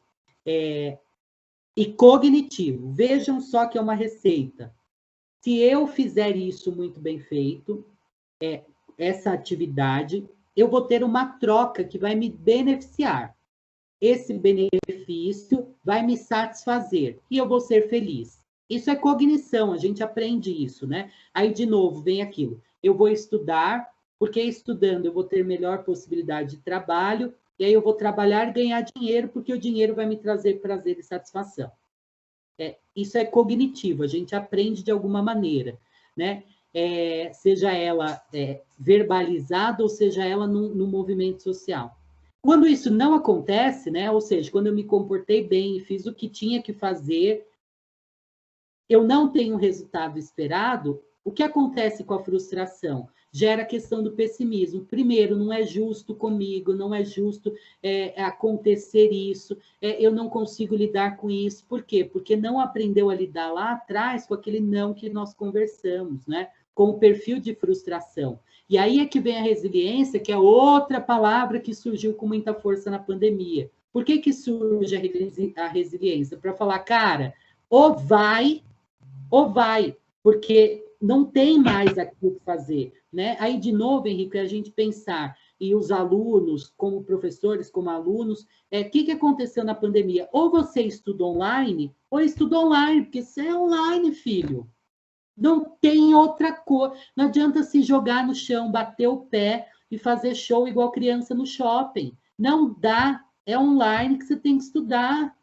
e cognitivo. Vejam só que é uma receita. Se eu fizer isso muito bem feito, essa atividade, eu vou ter uma troca que vai me beneficiar. Esse benefício vai me satisfazer e eu vou ser feliz. Isso é cognição, a gente aprende isso, né? Aí, de novo, vem aquilo. Eu vou estudar, porque estudando eu vou ter melhor possibilidade de trabalho, e aí eu vou trabalhar e ganhar dinheiro, porque o dinheiro vai me trazer prazer e satisfação. Isso é cognitivo, a gente aprende de alguma maneira, né? Seja ela verbalizada ou seja ela no movimento social. Quando isso não acontece, né? Ou seja, quando eu me comportei bem e fiz o que tinha que fazer, eu não tenho o resultado esperado, o que acontece com a frustração? Gera a questão do pessimismo. Primeiro, não é justo comigo, não é justo acontecer isso, eu não consigo lidar com isso. Por quê? Porque não aprendeu a lidar lá atrás com aquele não que nós conversamos, né? Com o perfil de frustração. E aí é que vem a resiliência, que é outra palavra que surgiu com muita força na pandemia. Por que surge a resiliência? Para falar, cara, ou vai, porque não tem mais aquilo que fazer, né? Aí, de novo, Henrique, a gente pensar, e os alunos, como professores, como alunos, o que aconteceu na pandemia? Ou você estuda online, ou estuda online, porque você é online, filho. Não tem outra coisa. Não adianta se jogar no chão, bater o pé e fazer show igual criança no shopping. Não dá. É online que você tem que estudar.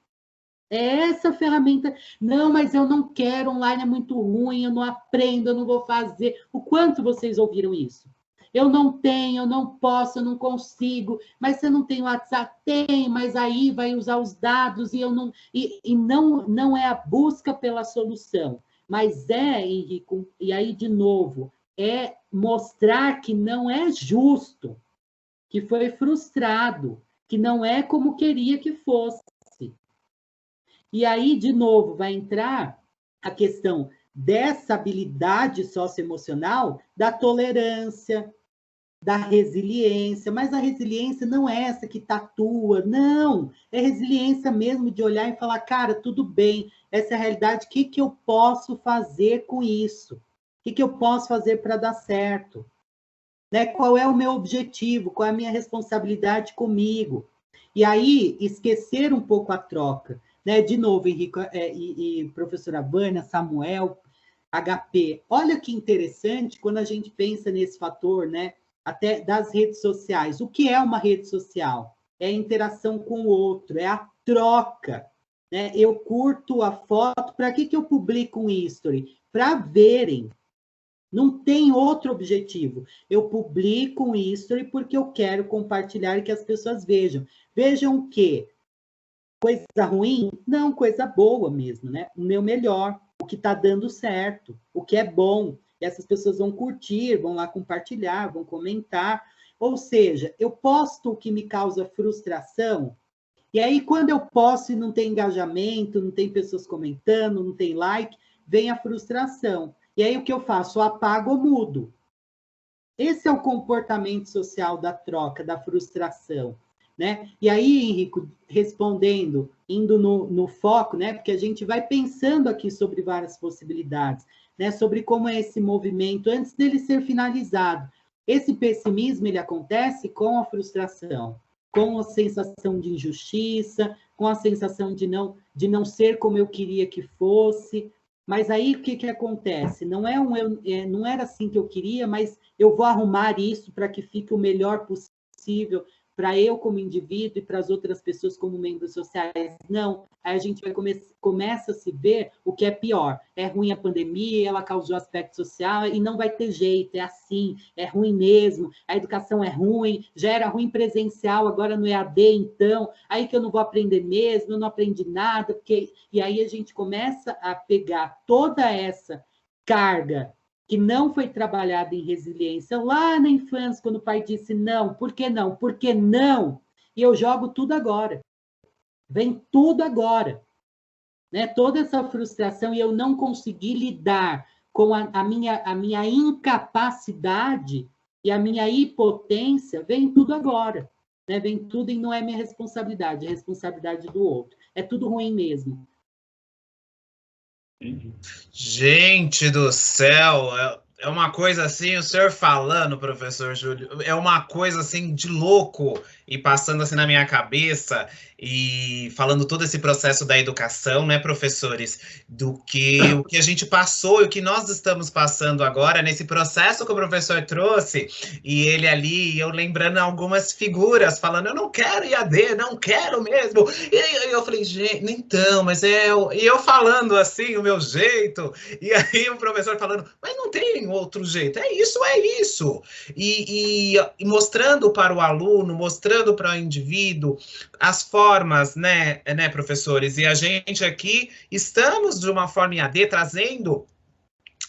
É essa ferramenta. Não, mas eu não quero, online é muito ruim, eu não aprendo, eu não vou fazer. O quanto vocês ouviram isso? Eu não tenho, eu não posso, eu não consigo. Mas você não tem WhatsApp? Tem, mas aí vai usar os dados e eu não. E não é a busca pela solução. Mas Henrique, e aí, de novo, é mostrar que não é justo, que foi frustrado, que não é como queria que fosse. E aí, de novo, vai entrar a questão dessa habilidade socioemocional, da tolerância, da resiliência, mas a resiliência não é essa que tatua, não, é resiliência mesmo de olhar e falar, cara, tudo bem, essa é a realidade, o que eu posso fazer com isso? O que eu posso fazer para dar certo? Né? Qual é o meu objetivo? Qual é a minha responsabilidade comigo? E aí, esquecer um pouco a troca, né? De novo, Henrique e professora Vânia, Samuel, HP, olha que interessante quando a gente pensa nesse fator, né? Até das redes sociais. O que é uma rede social? É a interação com o outro, é a troca. Né? Eu curto a foto, para que eu publico um history? Para verem. Não tem outro objetivo. Eu publico um history porque eu quero compartilhar e que as pessoas vejam. Vejam o quê? Coisa ruim? Não, coisa boa mesmo, né? O meu melhor, o que está dando certo, o que é bom. Essas pessoas vão curtir, vão lá compartilhar, vão comentar. Ou seja, eu posto o que me causa frustração, e aí quando eu posto e não tem engajamento, não tem pessoas comentando, não tem like, vem a frustração. E aí o que eu faço? Eu apago ou mudo. Esse é o comportamento social da troca, da frustração. Né? E aí, Henrique, respondendo, indo no foco, né? Porque a gente vai pensando aqui sobre várias possibilidades, né? Sobre como é esse movimento antes dele ser finalizado. Esse pessimismo, ele acontece com a frustração, com a sensação de injustiça, com a sensação de não ser como eu queria que fosse. Mas aí, o que acontece? Não era assim que eu queria, mas eu vou arrumar isso para que fique o melhor possível, para eu como indivíduo e para as outras pessoas como membros sociais. Não, aí a gente começa a se ver o que é pior. É ruim a pandemia, ela causou aspecto social e não vai ter jeito, é assim, é ruim mesmo, a educação é ruim, já era ruim presencial, agora no EAD, então, aí que eu não vou aprender mesmo, eu não aprendi nada, e aí a gente começa a pegar toda essa carga que não foi trabalhada em resiliência lá na infância, quando o pai disse não, por que não? Por que não? E eu jogo tudo agora. Vem tudo agora. Né? Toda essa frustração e eu não consegui lidar com a minha incapacidade e a minha impotência, vem tudo agora. Né? Vem tudo e não é minha responsabilidade, é responsabilidade do outro. É tudo ruim mesmo. Gente do céu, é uma coisa assim, o senhor falando, professor Júlio, é uma coisa assim de louco e passando assim na minha cabeça. e falando todo esse processo da educação, né, professores, o que a gente passou e o que nós estamos passando agora nesse processo que o professor trouxe, e ele ali, eu lembrando algumas figuras, falando, eu não quero IAD, não quero mesmo, e eu falei, gente, então, mas e eu falando assim, o meu jeito, e aí o professor falando, mas não tem outro jeito, é isso, e mostrando para o aluno, mostrando para o indivíduo as formas, né, professores, e a gente aqui estamos de uma forma IAD trazendo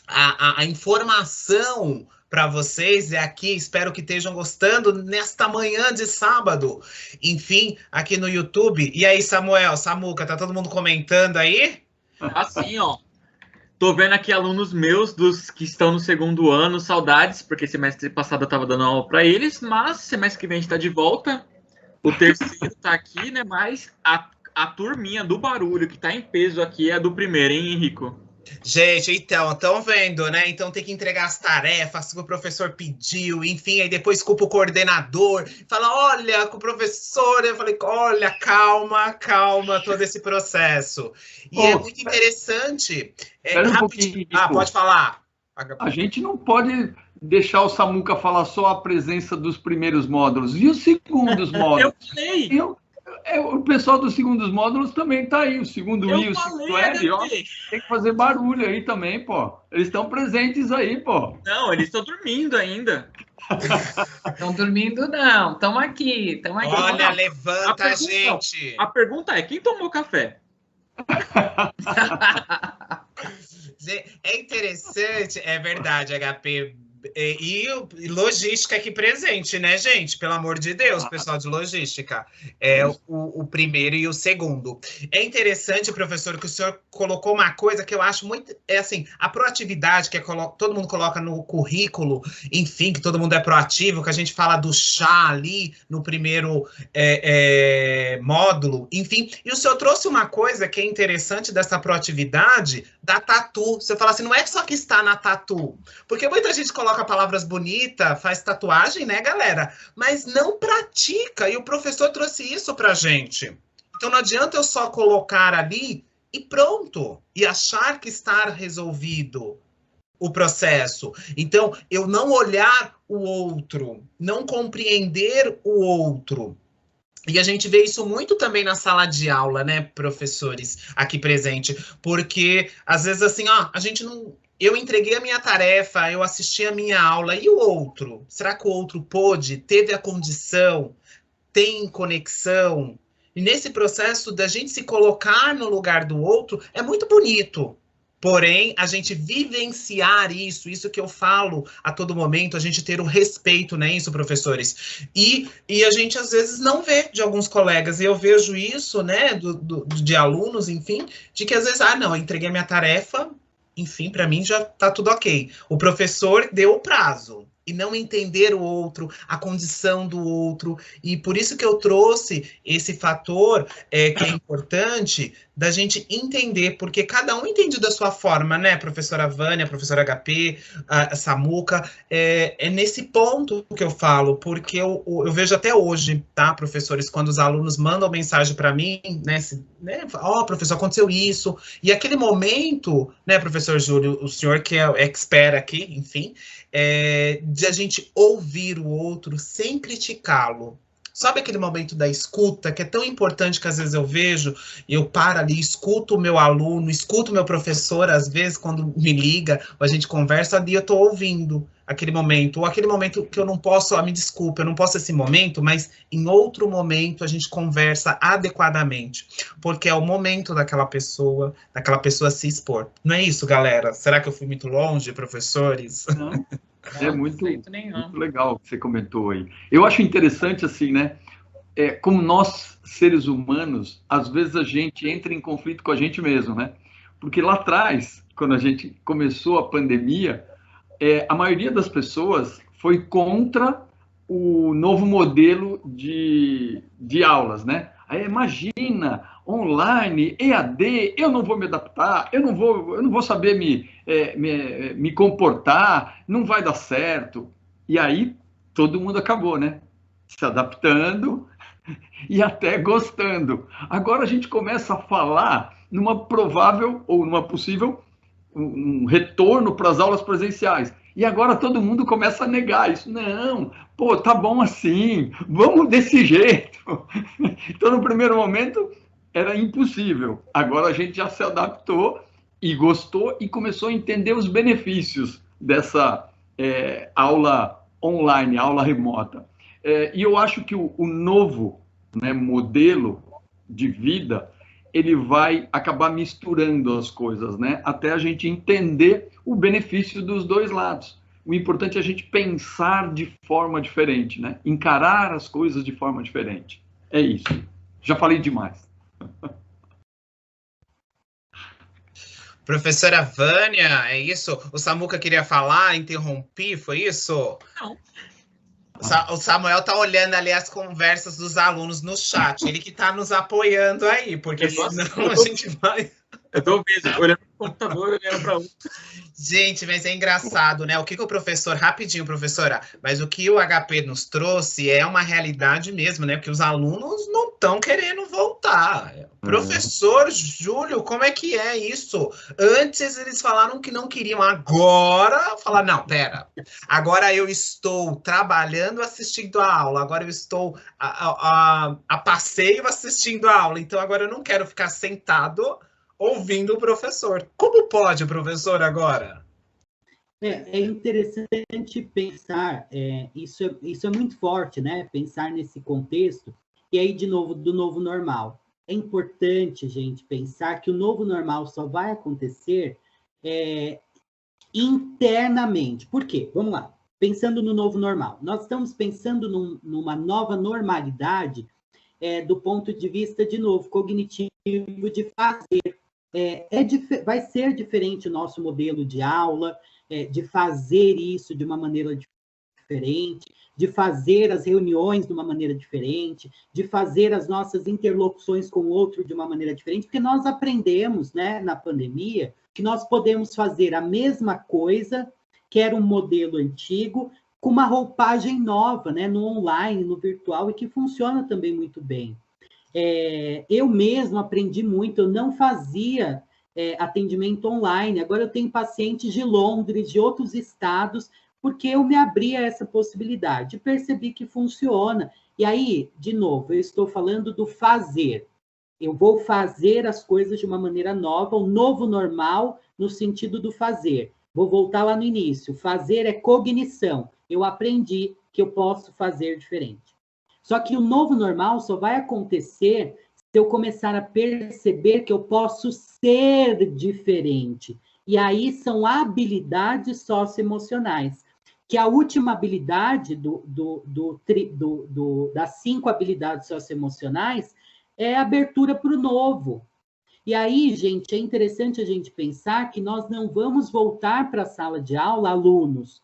a informação para vocês, e aqui espero que estejam gostando nesta manhã de sábado, enfim, aqui no YouTube. E aí, Samuel, Samuca, tá todo mundo comentando aí? Assim, ó. Tô vendo aqui alunos meus, dos que estão no segundo ano, saudades, porque semestre passado eu tava dando aula para eles, mas semestre que vem a gente tá de volta. O terceiro tá aqui, né? Mas a turminha do barulho que tá em peso aqui é a do primeiro, hein, Henrico? Gente, então, estão vendo, né? Então tem que entregar as tarefas que o professor pediu, enfim, aí depois culpa o coordenador, fala, olha, com o professor, eu falei, olha, calma, todo esse processo. E é muito interessante. Rapidinho. Pode falar. A gente não pode deixar o Samuca falar só a presença dos primeiros módulos. E os segundos módulos? Eu falei! O pessoal dos segundos módulos também está aí. O segundo I, o segundo L, ó, tem que fazer barulho aí também, pô. Eles estão presentes aí, pô. Não, eles estão dormindo ainda. Estão dormindo, não. Estão aqui. Olha, levanta, gente. A pergunta é, quem tomou café? É interessante, é verdade, HP. E logística aqui presente, né, gente? Pelo amor de Deus, pessoal de logística. É o primeiro e o segundo. É interessante, professor, que o senhor colocou uma coisa que eu acho muito... É assim, a proatividade que todo mundo coloca no currículo, enfim, que todo mundo é proativo, que a gente fala do chá ali no primeiro módulo, enfim. E o senhor trouxe uma coisa que é interessante dessa proatividade, da tatu. Você fala assim, não é só que está na tatu, porque muita gente coloca palavras bonitas, faz tatuagem, né, galera? Mas não pratica, e o professor trouxe isso pra gente. Então não adianta eu só colocar ali e pronto, e achar que está resolvido o processo. Então, eu não olhar o outro, não compreender o outro. E a gente vê isso muito também na sala de aula, né, professores aqui presente, porque às vezes assim, a gente não... Eu entreguei a minha tarefa, eu assisti a minha aula, e o outro? Será que o outro pôde? Teve a condição? Tem conexão? E nesse processo da gente se colocar no lugar do outro, é muito bonito. Porém, a gente vivenciar isso que eu falo a todo momento, a gente ter o respeito, né, isso, professores? E a gente, às vezes, não vê de alguns colegas, e eu vejo isso, né, de alunos, enfim, de que às vezes, não, eu entreguei a minha tarefa, enfim, para mim já tá tudo ok. O professor deu o prazo, e não entender o outro, a condição do outro, e por isso que eu trouxe esse fator que é importante da gente entender, porque cada um entende da sua forma, né, professora Vânia, professora HP, a Samuca, é nesse ponto que eu falo, porque eu vejo até hoje, tá, professores, quando os alunos mandam mensagem para mim, né, professor, aconteceu isso, e aquele momento, né, professor Júlio, o senhor que é expert aqui, enfim, de a gente ouvir o outro sem criticá-lo. Sabe aquele momento da escuta, que é tão importante que às vezes eu vejo, eu paro ali, escuto o meu aluno, escuto o meu professor, às vezes quando me liga, ou a gente conversa, ali eu estou ouvindo aquele momento, ou aquele momento que eu não posso, me desculpa, eu não posso esse momento, mas em outro momento a gente conversa adequadamente, porque é o momento daquela pessoa se expor. Não é isso, galera? Será que eu fui muito longe, professores? Não. É muito legal o que você comentou aí. Eu acho interessante, assim, né? Como nós, seres humanos, às vezes a gente entra em conflito com a gente mesmo, né? Porque lá atrás, quando a gente começou a pandemia, a maioria das pessoas foi contra o novo modelo de aulas, né? Aí imagina, online, EAD, eu não vou me adaptar, eu não vou saber me comportar, não vai dar certo. E aí todo mundo acabou, né? Se adaptando, e até gostando. Agora a gente começa a falar numa provável ou numa possível um retorno para as aulas presenciais. E agora todo mundo começa a negar isso. Não, pô, tá bom assim, vamos desse jeito. Então, no primeiro momento, era impossível. Agora a gente já se adaptou e gostou e começou a entender os benefícios dessa aula online, aula remota. E eu acho que o novo, né, modelo de vida, ele vai acabar misturando as coisas, né? Até a gente entender o benefício dos dois lados. O importante é a gente pensar de forma diferente, né? Encarar as coisas de forma diferente. É isso. Já falei demais. Professora Vânia, é isso? O Samuca queria falar, interrompi, foi isso? Não. O Samuel tá olhando ali as conversas dos alunos no chat, ele que tá nos apoiando aí, porque senão a gente vai... Eu tô mesmo, olhando pro computador, olhando para outro. Gente, mas é engraçado, né? O que o professor, rapidinho, professora, mas o que o HP nos trouxe é uma realidade mesmo, né? Porque os alunos não estão querendo voltar. Professor Júlio, como é que é isso? Antes eles falaram que não queriam, agora falaram, não, pera, agora eu estou trabalhando assistindo a aula, agora eu estou a passeio assistindo a aula, então agora eu não quero ficar sentado ouvindo o professor. Como pode, professor, agora? É interessante pensar, isso é muito forte, né? Pensar nesse contexto, e aí, de novo, do novo normal. É importante, gente, pensar que o novo normal só vai acontecer internamente. Por quê? Vamos lá. Pensando no novo normal. Nós estamos pensando numa nova normalidade do ponto de vista, de novo, cognitivo, de fazer. Vai ser diferente o nosso modelo de aula, de fazer isso de uma maneira diferente, de fazer as reuniões de uma maneira diferente, de fazer as nossas interlocuções com o outro de uma maneira diferente, porque nós aprendemos, né, na pandemia, que nós podemos fazer a mesma coisa, que era um modelo antigo, com uma roupagem nova, né, no online, no virtual, e que funciona também muito bem. Eu mesmo aprendi muito, eu não fazia atendimento online, agora eu tenho pacientes de Londres, de outros estados, porque eu me abri a essa possibilidade, percebi que funciona. E aí, de novo, eu estou falando do fazer. Eu vou fazer as coisas de uma maneira nova, o novo normal, no sentido do fazer. Vou voltar lá no início. Fazer é cognição. Eu aprendi que eu posso fazer diferente. Só que o novo normal só vai acontecer se eu começar a perceber que eu posso ser diferente. E aí são habilidades socioemocionais, que a última habilidade das 5 habilidades socioemocionais é a abertura para o novo. E aí, gente, é interessante a gente pensar que nós não vamos voltar para a sala de aula, alunos,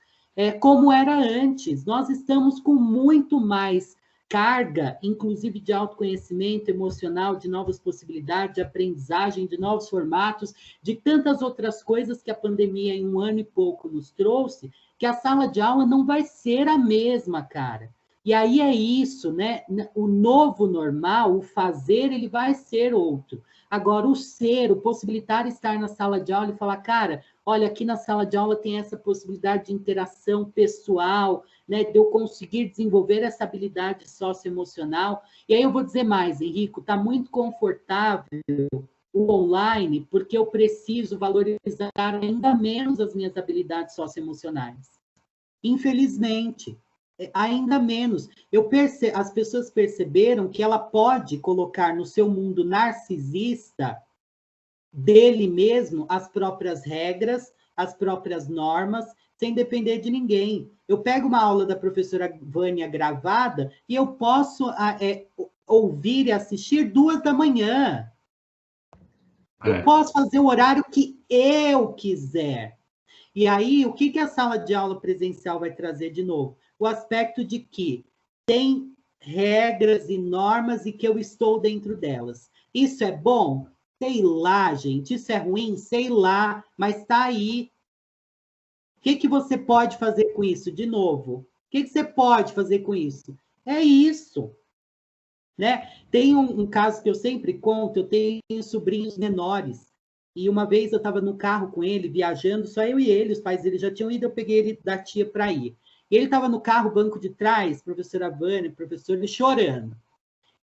como era antes. Nós estamos com muito mais carga, inclusive de autoconhecimento emocional, de novas possibilidades, de aprendizagem, de novos formatos, de tantas outras coisas que a pandemia em 1 ano e pouco nos trouxe, que a sala de aula não vai ser a mesma, cara. E aí é isso, né? O novo normal, o fazer, ele vai ser outro. Agora, o ser, o possibilitar estar na sala de aula e falar, cara, olha, aqui na sala de aula tem essa possibilidade de interação pessoal, né, de eu conseguir desenvolver essa habilidade socioemocional. E aí eu vou dizer mais, Henrico, está muito confortável o online, porque eu preciso valorizar ainda menos as minhas habilidades socioemocionais. Infelizmente, ainda menos. As pessoas perceberam que ela pode colocar no seu mundo narcisista dele mesmo as próprias regras, as próprias normas, sem depender de ninguém. Eu pego uma aula da professora Vânia gravada e eu posso ouvir e assistir 2 da manhã. Eu posso fazer o horário que eu quiser. E aí, o que a sala de aula presencial vai trazer de novo? O aspecto de que tem regras e normas e que eu estou dentro delas. Isso é bom? Sei lá, gente. Isso é ruim? Sei lá, mas está aí. O que você pode fazer com isso? De novo, o que você pode fazer com isso? É isso. né? Tem um caso que eu sempre conto, eu tenho sobrinhos menores, e uma vez eu estava no carro com ele, viajando, só eu e ele, os pais dele já tinham ido, eu peguei ele da tia para ir. E ele estava no carro, banco de trás, professora Vânia, professor, ele chorando,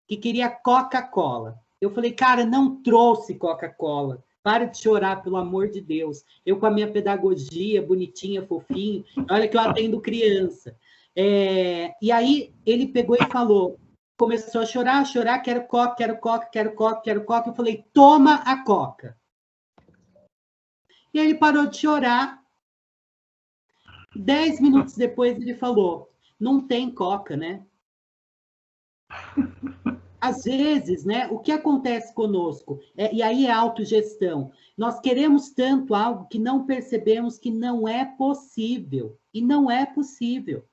que queria Coca-Cola. Eu falei, cara, não trouxe Coca-Cola. Para de chorar, pelo amor de Deus. Eu com a minha pedagogia, bonitinha, fofinho, olha que eu atendo criança. E aí ele pegou e falou, começou a chorar, quero Coca, quero Coca, quero Coca, quero Coca. Eu falei, toma a Coca. E ele parou de chorar. 10 minutos depois ele falou, não tem Coca, né? Às vezes, né, o que acontece conosco, e aí é autogestão, nós queremos tanto algo que não percebemos que não é possível, e não é possível.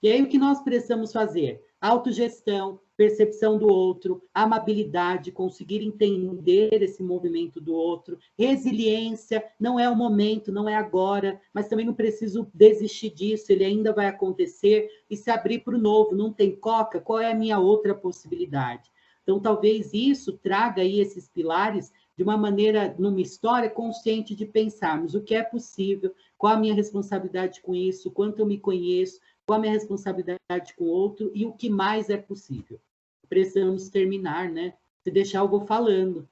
E aí o que nós precisamos fazer? Autogestão, percepção do outro, amabilidade, conseguir entender esse movimento do outro, resiliência, não é o momento, não é agora, mas também não preciso desistir disso, ele ainda vai acontecer, e se abrir para o novo, não tem Coca, qual é a minha outra possibilidade? Então, talvez isso traga aí esses pilares de uma maneira, numa história consciente de pensarmos o que é possível, qual a minha responsabilidade com isso, quanto eu me conheço, qual a minha responsabilidade com o outro e o que mais é possível. Precisamos terminar, né? Se deixar, eu vou falando.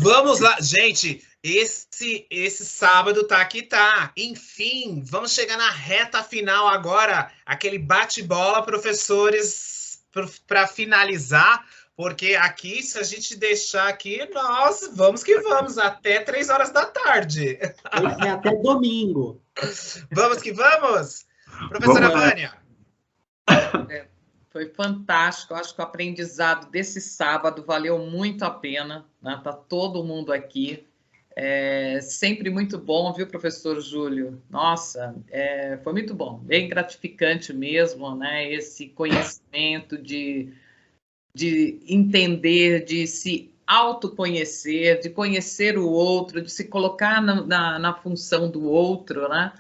Vamos lá, gente, esse sábado tá aqui, tá? Enfim, vamos chegar na reta final agora, aquele bate-bola, professores, para finalizar, porque aqui, se a gente deixar aqui, nós vamos que vamos, até 3 horas da tarde. Até domingo. Vamos que vamos? Professora Vânia. Foi fantástico, acho que o aprendizado desse sábado valeu muito a pena, né? Tá todo mundo aqui, sempre muito bom, viu, professor Júlio? Nossa, foi muito bom, bem gratificante mesmo, né? Esse conhecimento de entender, de se autoconhecer, de conhecer o outro, de se colocar na função do outro, né?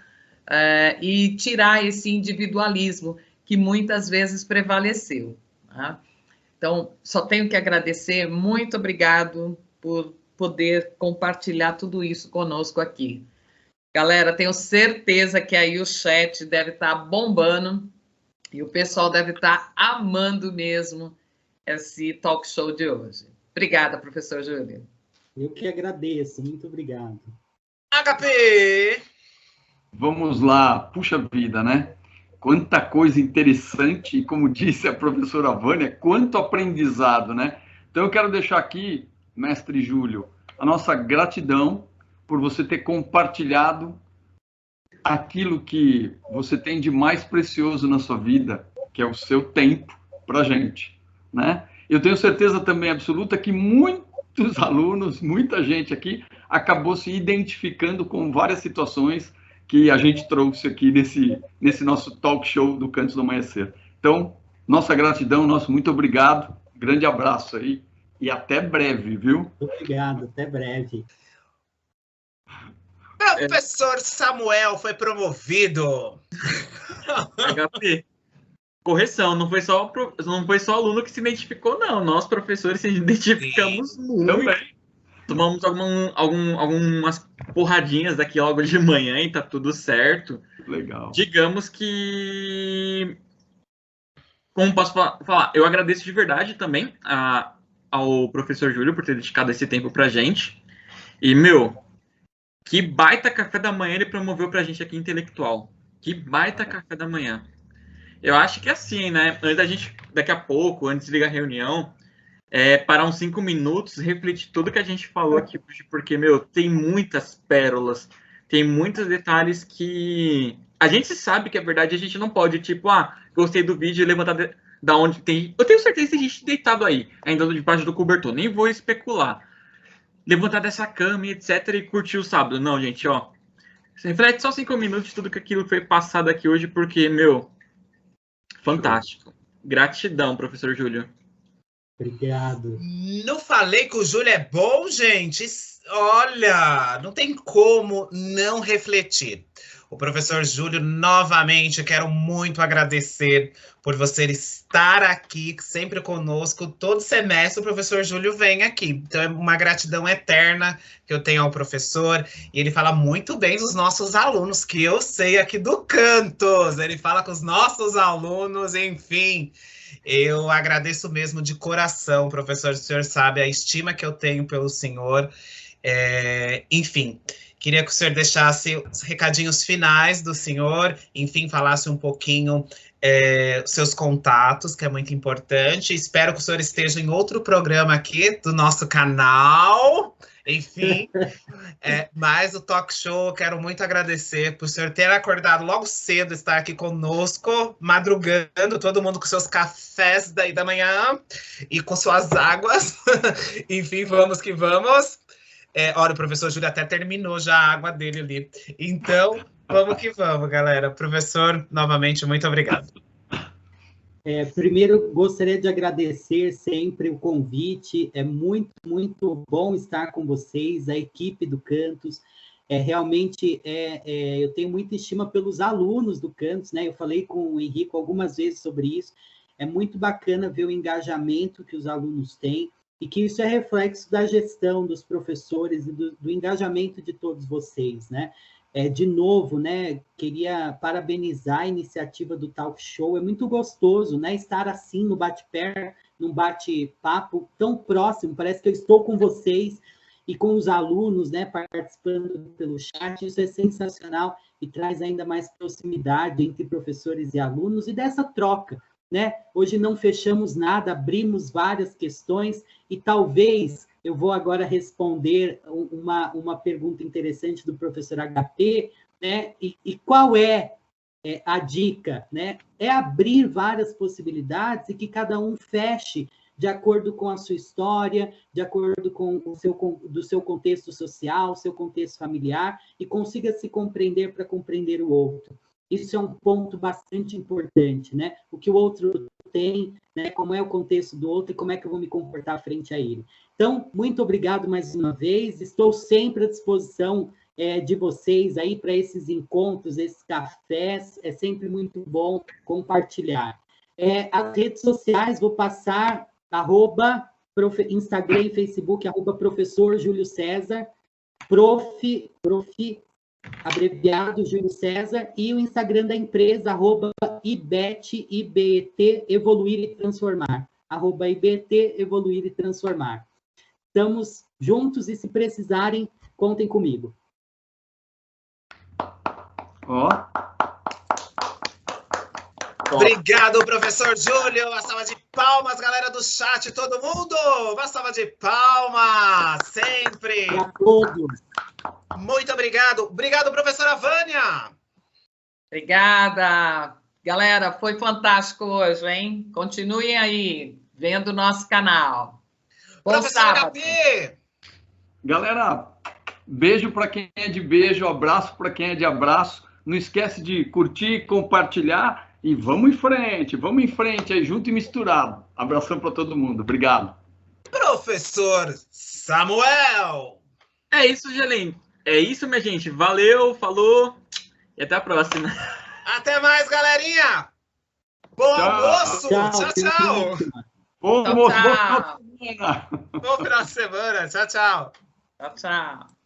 E tirar esse individualismo que muitas vezes prevaleceu. Tá? Então, só tenho que agradecer, muito obrigado por poder compartilhar tudo isso conosco aqui. Galera, tenho certeza que aí o chat deve estar bombando e o pessoal deve estar amando mesmo esse talk show de hoje. Obrigada, professor Júlio. Eu que agradeço, muito obrigado. HP! Vamos lá, puxa vida, né? Quanta coisa interessante, e como disse a professora Vânia, quanto aprendizado, né? Então eu quero deixar aqui, mestre Júlio, a nossa gratidão por você ter compartilhado aquilo que você tem de mais precioso na sua vida, que é o seu tempo para a gente, né? Eu tenho certeza também absoluta que muitos alunos, muita gente aqui, acabou se identificando com várias situações que a gente trouxe aqui nesse nosso talk show do Cantos do Amanhecer. Então, nossa gratidão, nosso muito obrigado, grande abraço aí e até breve, viu? Obrigado, até breve. Professor Samuel foi promovido. HP, correção, não foi só aluno que se identificou, não. Nós, professores, se identificamos muito. Também. Tomamos algumas porradinhas daqui logo de manhã e tá tudo certo. Legal. Digamos que... Como posso falar? Eu agradeço de verdade também ao professor Júlio por ter dedicado esse tempo pra gente. E, que baita café da manhã ele promoveu pra gente aqui, intelectual. Que baita café da manhã. Eu acho que é assim, né? Antes da gente, daqui a pouco, antes de ligar a reunião, parar uns 5 minutos, refletir tudo que a gente falou aqui hoje, porque, tem muitas pérolas, tem muitos detalhes que a gente sabe que é verdade, a gente não pode, tipo, gostei do vídeo e levantar da onde tem... Eu tenho certeza que tem gente deitado aí, ainda debaixo do cobertor, nem vou especular. Levantar dessa cama, etc, e curtir o sábado. Não, gente, reflete só 5 minutos de tudo que aquilo foi passado aqui hoje, porque, fantástico. Gratidão, professor Júlio. Obrigado. Não falei que o Júlio é bom, gente? Olha, não tem como não refletir. O professor Júlio, novamente, quero muito agradecer por você estar aqui, sempre conosco. Todo semestre o professor Júlio vem aqui. Então, é uma gratidão eterna que eu tenho ao professor. E ele fala muito bem dos nossos alunos, que eu sei aqui do Cantos. Ele fala com os nossos alunos, enfim. Eu agradeço mesmo de coração, professor. O senhor sabe a estima que eu tenho pelo senhor. Enfim, queria que o senhor deixasse os recadinhos finais do senhor, enfim, falasse um pouquinho seus contatos, que é muito importante. Espero que o senhor esteja em outro programa aqui do nosso canal. Enfim, mas o Talk Show, quero muito agradecer por o senhor ter acordado logo cedo, estar aqui conosco, madrugando, todo mundo com seus cafés daí da manhã e com suas águas. Enfim, vamos que vamos. Olha, o professor Júlio até terminou já a água dele ali. Então, vamos que vamos, galera. Professor, novamente, muito obrigado. Primeiro, gostaria de agradecer sempre o convite. É muito, muito bom estar com vocês, a equipe do Cantos. Realmente, eu tenho muita estima pelos alunos do Cantos, né? Eu falei com o Henrico algumas vezes sobre isso. É muito bacana ver o engajamento que os alunos têm, e que isso é reflexo da gestão dos professores e do engajamento de todos vocês, né? De novo, né, queria parabenizar a iniciativa do Talk Show. É muito gostoso, né, estar assim no bate-pé, num bate-papo tão próximo. Parece que eu estou com vocês e com os alunos, né, participando pelo chat. Isso é sensacional e traz ainda mais proximidade entre professores e alunos e dessa troca, né? Hoje não fechamos nada, abrimos várias questões e talvez eu vou agora responder uma pergunta interessante do professor HP, né? E qual é a dica, né? É abrir várias possibilidades e que cada um feche de acordo com a sua história, de acordo com do seu contexto social, seu contexto familiar, e consiga se compreender para compreender o outro. Isso é um ponto bastante importante, né? O que o outro tem, né? Como é o contexto do outro e como é que eu vou me comportar frente a ele. Então, muito obrigado mais uma vez. Estou sempre à disposição de vocês aí para esses encontros, esses cafés. É sempre muito bom compartilhar. As redes sociais, vou passar Instagram e Facebook, @professor Júlio César, prof, abreviado Júlio César, e o Instagram da empresa, @ibet, evoluir e transformar, @ibet, evoluir e transformar. Estamos juntos e, se precisarem, contem comigo. Obrigado, professor Júlio. Uma salva de palmas, galera do chat, todo mundo. Uma salva de palmas, sempre. Para todos. Muito obrigado. Obrigado, professora Vânia. Obrigada. Galera, foi fantástico hoje, hein? Continuem aí, vendo o nosso canal. Bom Professor sábado. HP. Galera, beijo para quem é de beijo, abraço para quem é de abraço. Não esquece de curtir, compartilhar e vamos em frente aí, junto e misturado. Abração para todo mundo. Obrigado. Professor Samuel. É isso, Gelém. É isso, minha gente. Valeu, falou e até a próxima. Até mais, galerinha. Bom almoço. Tchau. Bom almoço, boa Bom final de semana. Tchau. Tchau.